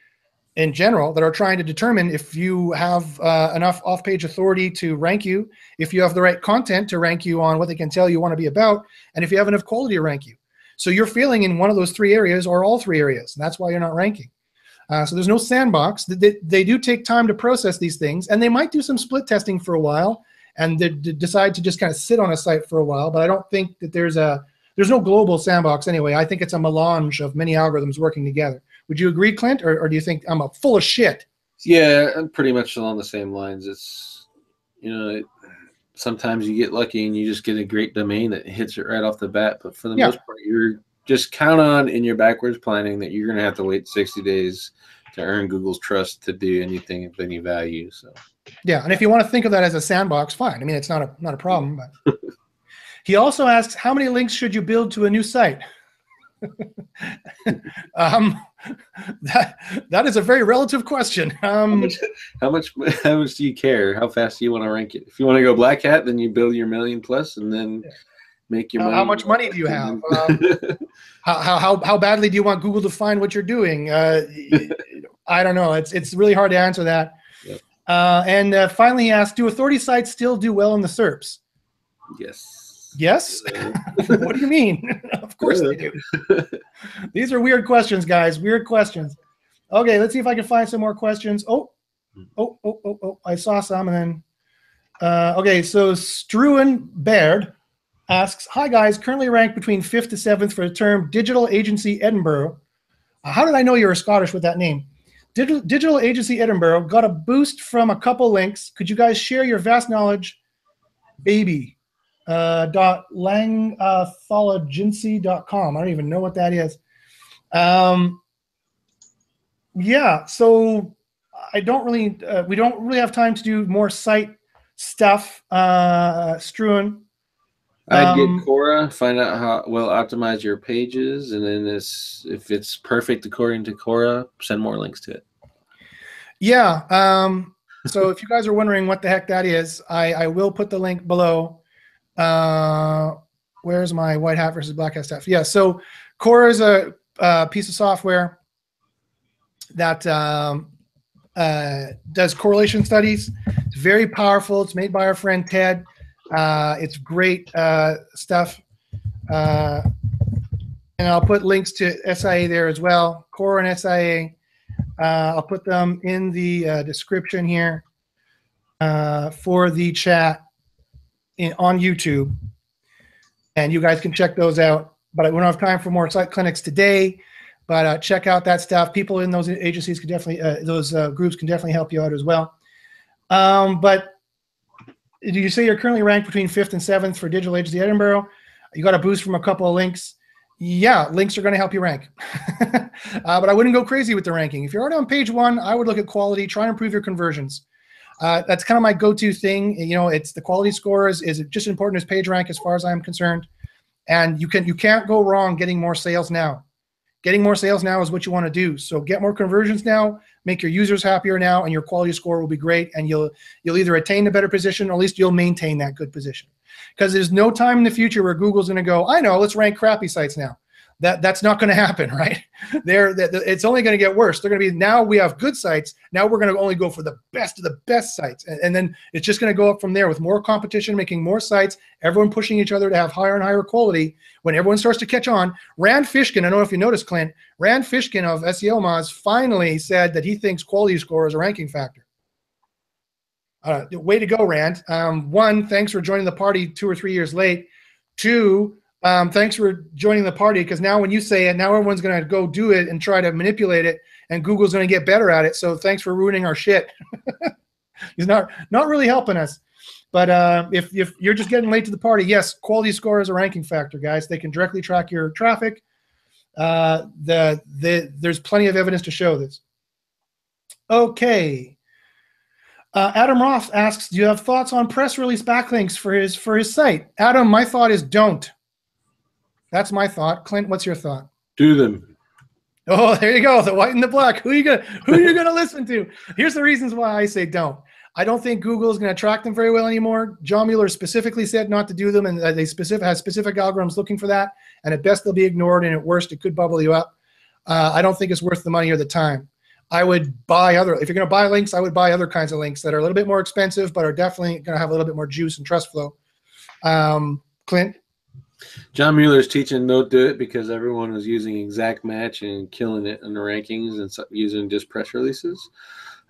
in general that are trying to determine if you have enough off-page authority to rank you, if you have the right content to rank you on what they can tell you want to be about, and if you have enough quality to rank you. So you're failing in one of those 3 areas or all 3 areas, and that's why you're not ranking. So there's no sandbox. They do take time to process these things, and they might do some split testing for a while, and they decide to just kind of sit on a site for a while, but I don't think that there's no global sandbox anyway. I think it's a melange of many algorithms working together. Would you agree, Clint, or do you think I'm full of shit? Yeah, I'm pretty much along the same lines. It's, sometimes you get lucky and you just get a great domain that hits it right off the bat. But for the most part, you're just count on in your backwards planning that you're going to have to wait 60 days to earn Google's trust to do anything of any value. So yeah, and if you want to think of that as a sandbox, fine. I mean, it's not a problem. But he also asks, how many links should you build to a new site? That is a very relative question. How much do you care? How fast do you want to rank it? If you want to go black hat, then you build your million plus, and then make your money. How much money do you have? How badly do you want Google to find what you're doing? I don't know. It's really hard to answer that. Yep. And finally, he asked, do authority sites still do well in the SERPs? Yes. Yes? What do you mean? Of course they do. These are weird questions, guys. Weird questions. Okay, let's see if I can find some more questions. Oh, I saw some, and then okay, so Struan Baird asks, hi guys, currently ranked between 5th to 7th for the term Digital Agency Edinburgh. How did I know you were Scottish with that name? Digital Agency Edinburgh got a boost from a couple links. Could you guys share your vast knowledge? Baby. Langthologency.com. I don't even know what that is. Yeah, so I don't really, we don't really have time to do more site stuff, Struan. I'd get Quora, find out how well optimize your pages, and then if it's perfect according to Quora, send more links to it. Yeah. So if you guys are wondering what the heck that is, I will put the link below. Where's my white hat versus black hat stuff? Yeah, so Quora is a piece of software that does correlation studies. It's very powerful. It's made by our friend Ted. It's great stuff. And I'll put links to SIA there as well. Quora and SIA. I'll put them in the description here for the chat on YouTube, and you guys can check those out. But we don't have time for more site clinics today. But check out that stuff. People in those agencies can definitely, those groups can definitely help you out as well. But did you say you're currently ranked between 5th and 7th for Digital Agency Edinburgh? You got a boost from a couple of links. Yeah, links are going to help you rank. But I wouldn't go crazy with the ranking. If you're already on page 1, I would look at quality, try and improve your conversions. That's kind of my go-to thing. It's the quality scores is just as important as page rank as far as I'm concerned. And you can't go wrong getting more sales now. Getting more sales now is what you want to do. So get more conversions now, make your users happier now, and your quality score will be great. And you'll either attain a better position, or at least you'll maintain that good position. Because there's no time in the future where Google's going to go, I know, let's rank crappy sites now. That's not going to happen, right? It's only going to get worse. They're going to be, now we have good sites. Now we're going to only go for the best of the best sites. And then it's just going to go up from there with more competition, making more sites, everyone pushing each other to have higher and higher quality. When everyone starts to catch on, Rand Fishkin, I don't know if you noticed, Clint, Rand Fishkin of SEO Moz finally said that he thinks quality score is a ranking factor. Way to go, Rand. 1, thanks for joining the party 2 or 3 years late. 2, thanks for joining the party, because now when you say it, now everyone's going to go do it and try to manipulate it, and Google's going to get better at it. So thanks for ruining our shit. He's not really helping us. But if you're just getting late to the party, yes, quality score is a ranking factor, guys. They can directly track your traffic. There's plenty of evidence to show this. Okay. Adam Roth asks, do you have thoughts on press release backlinks for his site? Adam, my thought is don't. That's my thought. Clint, what's your thought? Do them. Oh, there you go. The white and the black. Who are you gonna listen to? Here's the reasons why I say don't. I don't think Google is going to track them very well anymore. John Mueller specifically said not to do them, and they have specific algorithms looking for that. And at best, they'll be ignored, and at worst, it could bubble you up. I don't think it's worth the money or the time. I would buy if you're going to buy links, I would buy other kinds of links that are a little bit more expensive, but are definitely going to have a little bit more juice and trust flow. Clint? John Mueller's teaching don't do it because everyone was using exact match and killing it in the rankings and using just press releases.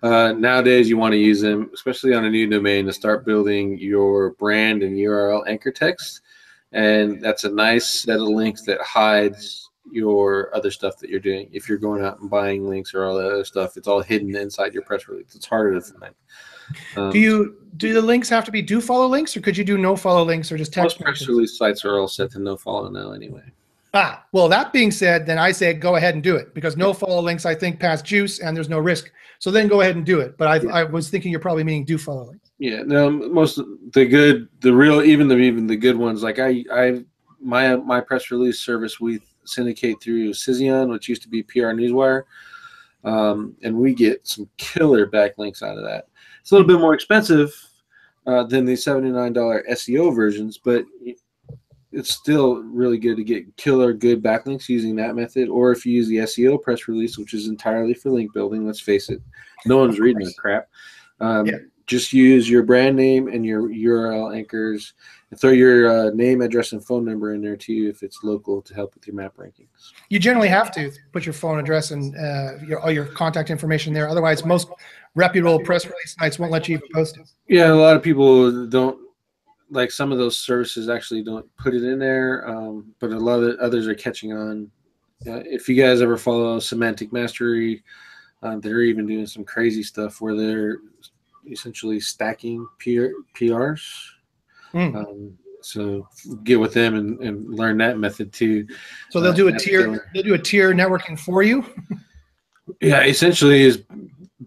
Nowadays, you want to use them, especially on a new domain, to start building your brand and URL anchor text. And that's a nice set of links that hides your other stuff that you're doing. If you're going out and buying links or all that other stuff, it's all hidden inside your press release. It's harder to find. Do the links have to be do follow links, or could you do no follow links or just text? Most press release sites are all set to no follow now anyway. Well, that being said, then I say go ahead and do it, because no follow links, I think, pass juice and there's no risk. So then go ahead and do it. But I was thinking you're probably meaning do follow links. Yeah, no, most of the good, the real, even the good ones. Like my press release service, we syndicate through Cision, which used to be PR Newswire, and we get some killer backlinks out of that. It's a little bit more expensive than the $79 SEO versions, but it's still really good to get killer good backlinks using that method. Or if you use the SEO press release, which is entirely for link building, let's face it, no one's reading that crap. Just use your brand name and your URL anchors, and throw your name, address, and phone number in there too if it's local, to help with your map rankings. You generally have to put your phone address and all your contact information there. Otherwise, most reputable press release sites won't let you even post it. Yeah, a lot of people don't. Like, some of those services actually don't put it in there, but a lot of others are catching on. If you guys ever follow Semantic Mastery, they're even doing some crazy stuff where they're essentially stacking PRs. So get with them and learn that method too. So they'll do a tier. They'll do a tier networking for you. Yeah, essentially is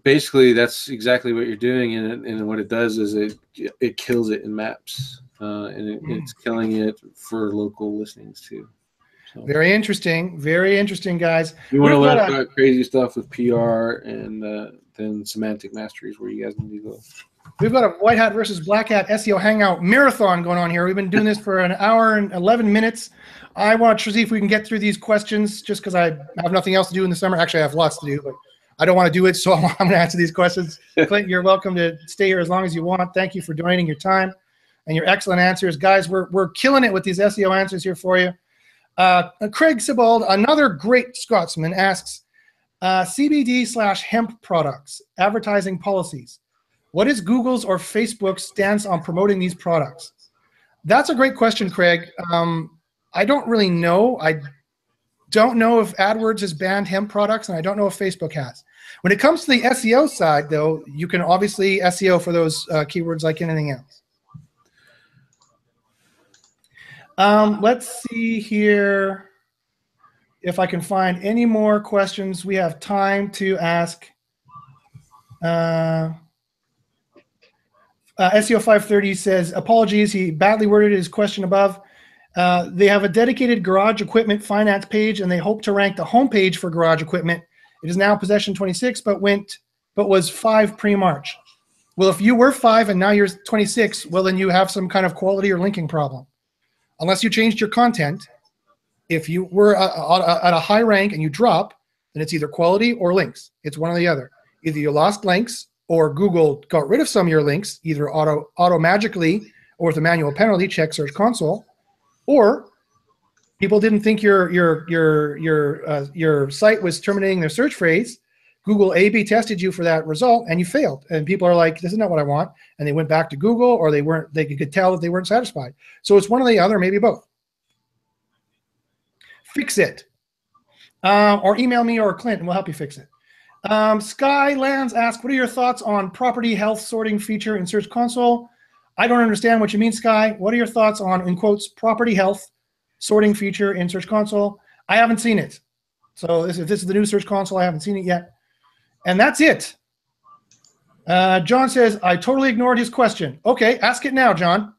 basically that's exactly what you're doing, and what it does is it kills it in maps, and it's killing it for local listings too. So, very interesting, guys. You want to learn about crazy stuff with PR, and then Semantic Mastery is where you guys need to go. We've got a white hat versus black hat SEO Hangout marathon going on here. We've been doing this for an hour and 11 minutes. I want to see if we can get through these questions, just because I have nothing else to do in the summer. Actually, I have lots to do, but I don't want to do it, so I'm going to answer these questions. Clint, you're welcome to stay here as long as you want. Thank you for donating your time and your excellent answers. Guys, we're killing it with these SEO answers here for you. Craig Sebald, another great Scotsman, asks, CBD/hemp products, advertising policies. What is Google's or Facebook's stance on promoting these products? That's a great question, Craig. I don't really know. I don't know if AdWords has banned hemp products, and I don't know if Facebook has. When it comes to the SEO side, though, you can obviously SEO for those keywords like anything else. Let's see here if I can find any more questions. We have time to ask. SEO 530 says, apologies, he badly worded his question above. They have a dedicated garage equipment finance page, and they hope to rank the homepage for garage equipment. It is now possession 26, but was 5 pre-March. Well, if you were 5 and now you're 26, well, then you have some kind of quality or linking problem. Unless you changed your content, if you were at a high rank and you drop, then it's either quality or links. It's one or the other. Either you lost links, or Google got rid of some of your links, either auto magically or with a manual penalty, check Search Console, or people didn't think your site was terminating their search phrase. Google A/B tested you for that result, and you failed. And people are like, "This is not what I want," and they went back to Google, or they could tell that they weren't satisfied. So it's one or the other, maybe both. Fix it, or email me or Clint, and we'll help you fix it. Skylands asks, what are your thoughts on property health sorting feature in Search Console? I don't understand what you mean, Sky. What are your thoughts on, in quotes, property health sorting feature in Search Console? I haven't seen it. So if this is the new Search Console, I haven't seen it yet. And that's it. John says, I totally ignored his question. Okay, ask it now, John.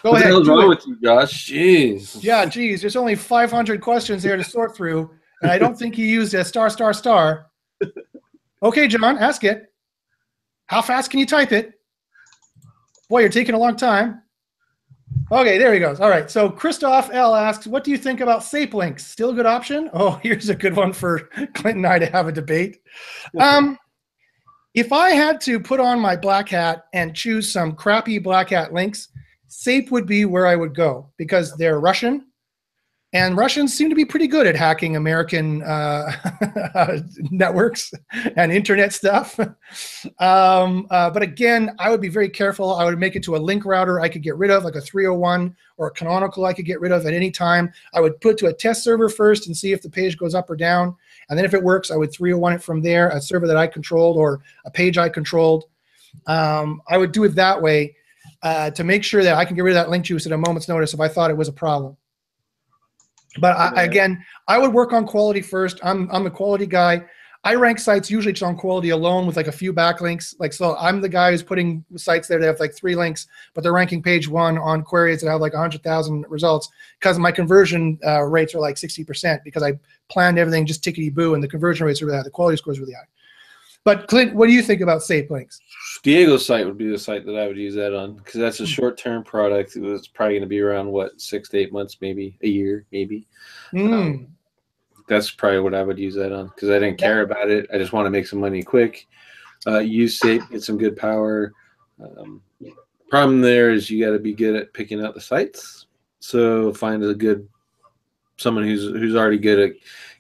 Go What the ahead. hell's Do wrong it. with you, Josh? Jeez. Yeah, geez, there's only 500 questions there to sort through, and I don't think he used a star, star, star. Okay, John, ask it. How fast can you type it? Boy, you're taking a long time. Okay, there he goes. All right, so Christoph L asks, what do you think about SAPE links? Still a good option? Oh, here's a good one for Clint and I to have a debate. If I had to put on my black hat and choose some crappy black hat links, SAPE would be where I would go because they're Russian, and Russians seem to be pretty good at hacking American networks and internet stuff. But again, I would be very careful. I would make it to a link router I could get rid of, like a 301 or a canonical I could get rid of at any time. I would put it to a test server first and see if the page goes up or down. And then if it works, I would 301 it from there, a server that I controlled or a page I controlled. I would do it that way to make sure that I can get rid of that link juice at a moment's notice if I thought it was a problem. But again, I would work on quality first. I'm the quality guy. I rank sites usually just on quality alone with like a few backlinks. Like, so I'm the guy who's putting sites there that have like 3 links, but they're ranking page 1 on queries that have like 100,000 results because my conversion rates are like 60% because I planned everything just tickety-boo and the conversion rates are really high. The quality score is really high. But Clint, what do you think about SAPE links? Diego's site would be the site that I would use that on because that's a short-term product. It's probably going to be around, what, 6 to 8 months, maybe a year, maybe. That's probably what I would use that on because I didn't care about it. I just want to make some money quick. Use SAPE, get some good power. Problem there is you got to be good at picking out the sites. So find someone who's already good at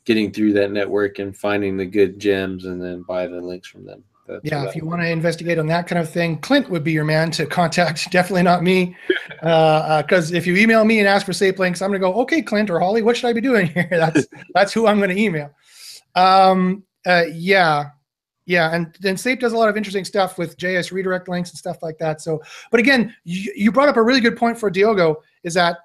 getting through that network and finding the good gems and then buy the links from them. Yeah, if you want to investigate on that kind of thing, Clint would be your man to contact. Definitely not me, because if you email me and ask for SAPE links, I'm going to go, okay, Clint or Holly, what should I be doing here? That's who I'm going to email. Yeah, and then SAPE does a lot of interesting stuff with JS redirect links and stuff like that. So, but again, you brought up a really good point for Diogo, is that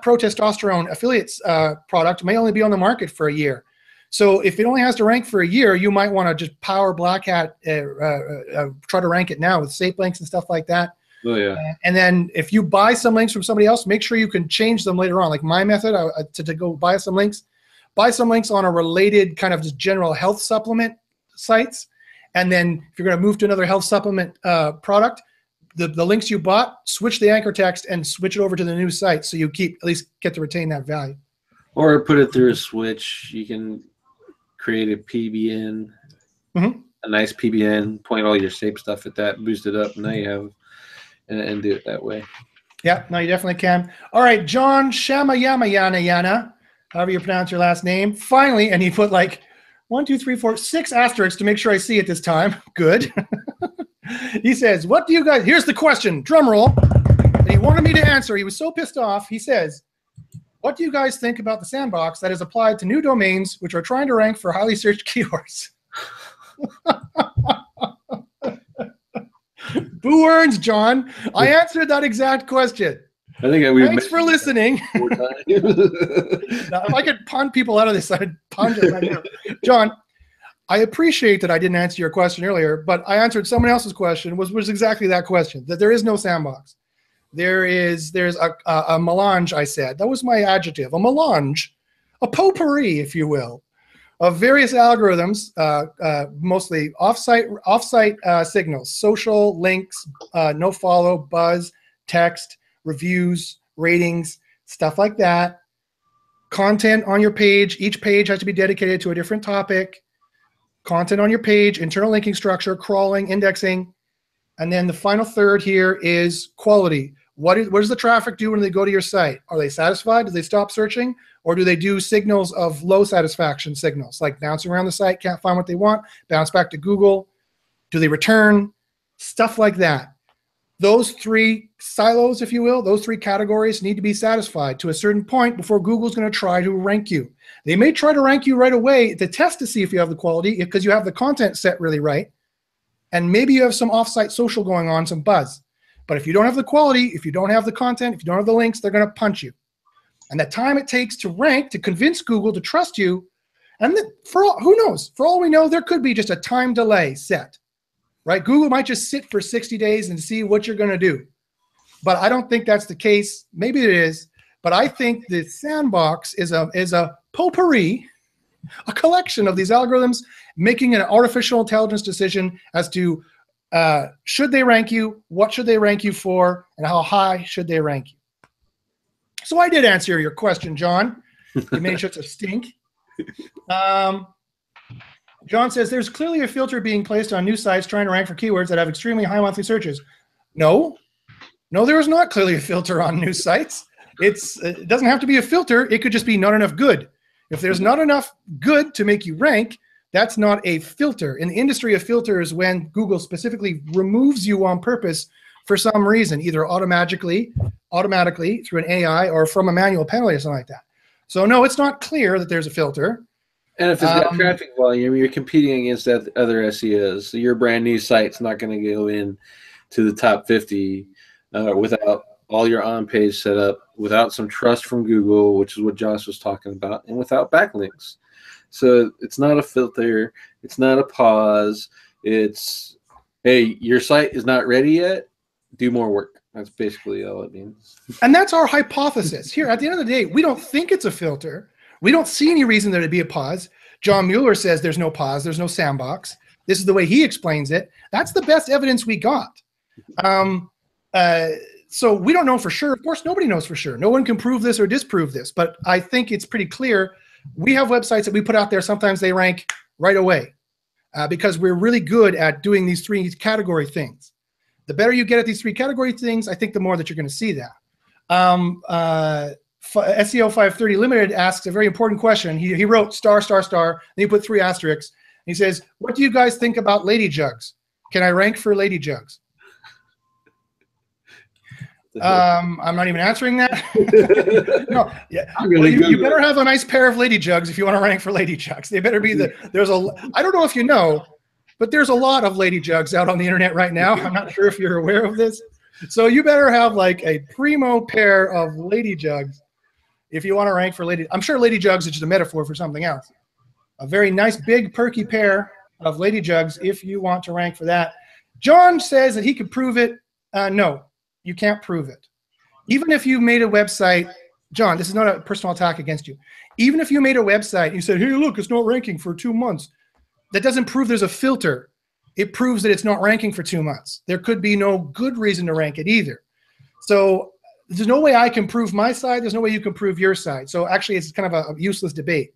pro testosterone affiliates product may only be on the market for a year. So if it only has to rank for a year, you might want to just power black hat, try to rank it now with SAPE links and stuff like that. Oh, yeah. And then if you buy some links from somebody else, make sure you can change them later on. Like my method to go buy some links on a related kind of just general health supplement sites. And then if you're going to move to another health supplement product, the links you bought, switch the anchor text and switch it over to the new site so you at least get to retain that value. Or put it through a switch. You can create a PBN, a nice PBN, point all your SAPE stuff at that, boost it up, and now you have, and do it that way. Yeah, no, you definitely can. All right, John Shamayamayana, however you pronounce your last name, finally, and he put like 1, 2, 3, 4, 6 asterisks to make sure I see it this time. Good. He says, what do you guys, here's the question, drum roll, and he wanted me to answer. He was so pissed off. He says, what do you guys think about the sandbox that is applied to new domains which are trying to rank for highly searched keywords? Boo earns, John. I answered that exact question. I think Thanks for listening. 4 times. If I could pun people out of this, I'd pun it right now. John, I appreciate that I didn't answer your question earlier, but I answered someone else's question, was exactly that question, that there is no sandbox. There's a melange, I said. That was my adjective, a melange, a potpourri, if you will, of various algorithms, mostly off-site signals, social, links, no-follow, buzz, text, reviews, ratings, stuff like that. Content on your page. Each page has to be dedicated to a different topic. Content on your page, internal linking structure, crawling, indexing. And then the final third here is quality. What does the traffic do when they go to your site? Are they satisfied? Do they stop searching? Or do they do signals of low satisfaction signals, like bouncing around the site, can't find what they want, bounce back to Google? Do they return? Stuff like that. Those 3 silos, if you will, those 3 categories need to be satisfied to a certain point before Google's going to try to rank you. They may try to rank you right away to test to see if you have the quality, because you have the content set really right. And maybe you have some off-site social going on, some buzz. But if you don't have the quality, if you don't have the content, if you don't have the links, they're going to punch you. And the time it takes to rank, to convince Google to trust you, and who knows? For all we know, there could be just a time delay set, right? Google might just sit for 60 days and see what you're going to do. but I don't think that's the case. Maybe it is, but I think the sandbox is a potpourri, a collection of these algorithms making an artificial intelligence decision as to should they rank you, what should they rank you for, and how high should they rank you. So I did answer your question, John. You made such a stink. John says, there's clearly a filter being placed on new sites trying to rank for keywords that have extremely high monthly searches. No, there is not clearly a filter on new sites. It doesn't have to be a filter. It could just be not enough good. If there's not enough good to make you rank, that's not a filter. In the industry, a filter is when Google specifically removes you on purpose for some reason, either automatically through an AI or from a manual penalty or something like that. So no, it's not clear that there's a filter. And if it's got traffic volume, you're competing against other SEOs. So your brand new site's not going to go in to the top 50 without all your on-page set up, without some trust from Google, which is what Josh was talking about, and without backlinks. So it's not a filter. It's not a pause. It's, hey, your site is not ready yet. Do more work. That's basically all it means. And that's our hypothesis. Here, at the end of the day, we don't think it's a filter. We don't see any reason there to be a pause. John Mueller says there's no pause, there's no sandbox. This is the way he explains it. That's the best evidence we got. So we don't know for sure. Of course, nobody knows for sure. No one can prove this or disprove this, but I think it's pretty clear. We have websites that we put out there. Sometimes they rank right away because we're really good at doing these three category things. The better you get at these three category things, I think the more that you're going to see that. SEO 530 Limited asks a very important question. He wrote star, and he put 3 asterisks. He says, what do you guys think about lady jugs? Can I rank for lady jugs? I'm not even answering that. No, yeah. Well, you better have a nice pair of lady jugs if you want to rank for lady jugs. They better be I don't know if you know, but there's a lot of lady jugs out on the internet right now. I'm not sure if you're aware of this. So you better have like a primo pair of lady jugs if you want to rank for lady. I'm sure lady jugs is just a metaphor for something else. A very nice, big, perky pair of lady jugs if you want to rank for that. John says that he could prove it. No, you can't prove it. Even if you made a website, John, this is not a personal attack against you. Even if you made a website and you said, hey, look, it's not ranking for 2 months. That doesn't prove there's a filter. It proves that it's not ranking for 2 months. There could be no good reason to rank it either. So there's no way I can prove my side. There's no way you can prove your side. So actually, it's kind of a useless debate.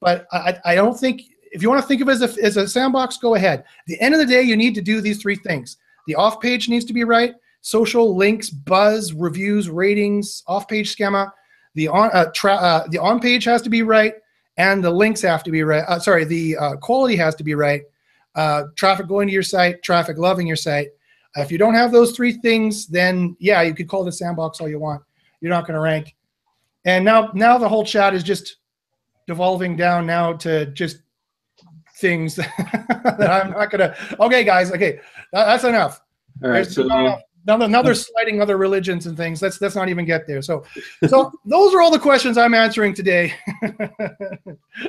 But I don't think, if you want to think of it as a sandbox, go ahead. At the end of the day, you need to do these 3 things. The off-page needs to be right. Social links, buzz, reviews, ratings, off-page schema. The on-page has to be right, and the links have to be right. The quality has to be right. Traffic going to your site, traffic loving your site. If you don't have those 3 things, then yeah, you could call it a sandbox all you want. You're not going to rank. And now the whole chat is just devolving down now to just things that I'm not going to. Okay, guys. Okay, that's enough. All right. So now they're sliding other religions and things. Let's not even get there. So those are all the questions I'm answering today.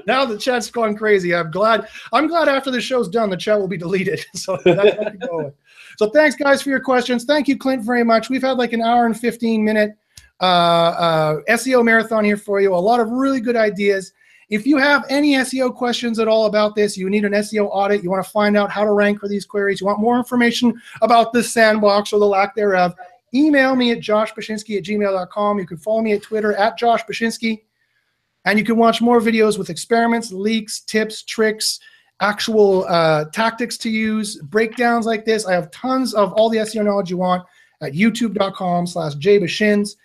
Now the chat's gone crazy. I'm glad after the show's done, the chat will be deleted. So that's what to go with. So thanks, guys, for your questions. Thank you, Clint, very much. We've had like an hour and 15-minute SEO marathon here for you. A lot of really good ideas. If you have any SEO questions at all about this, you need an SEO audit, you want to find out how to rank for these queries, you want more information about this sandbox or the lack thereof, email me at joshbachynski@gmail.com. You can follow me at Twitter at joshbachynski. And you can watch more videos with experiments, leaks, tips, tricks, actual tactics to use, breakdowns like this. I have tons of all the SEO knowledge you want at youtube.com/jbashins.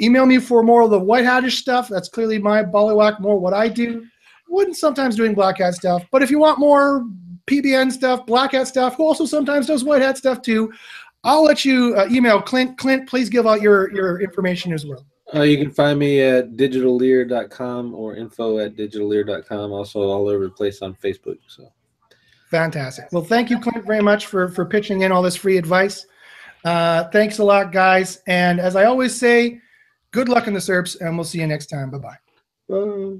Email me for more of the white hatish stuff. That's clearly my ballywhack, more what I do. Wouldn't sometimes doing black hat stuff. But if you want more PBN stuff, black hat stuff, who also sometimes does white hat stuff too, I'll let you email Clint. Clint, please give out your information as well. You can find me at digitallear.com or info@digitallear.com. Also all over the place on Facebook. So fantastic. Well, thank you, Clint, very much for pitching in all this free advice. Thanks a lot, guys. And as I always say, good luck in the SERPs, and we'll see you next time. Bye-bye. Bye.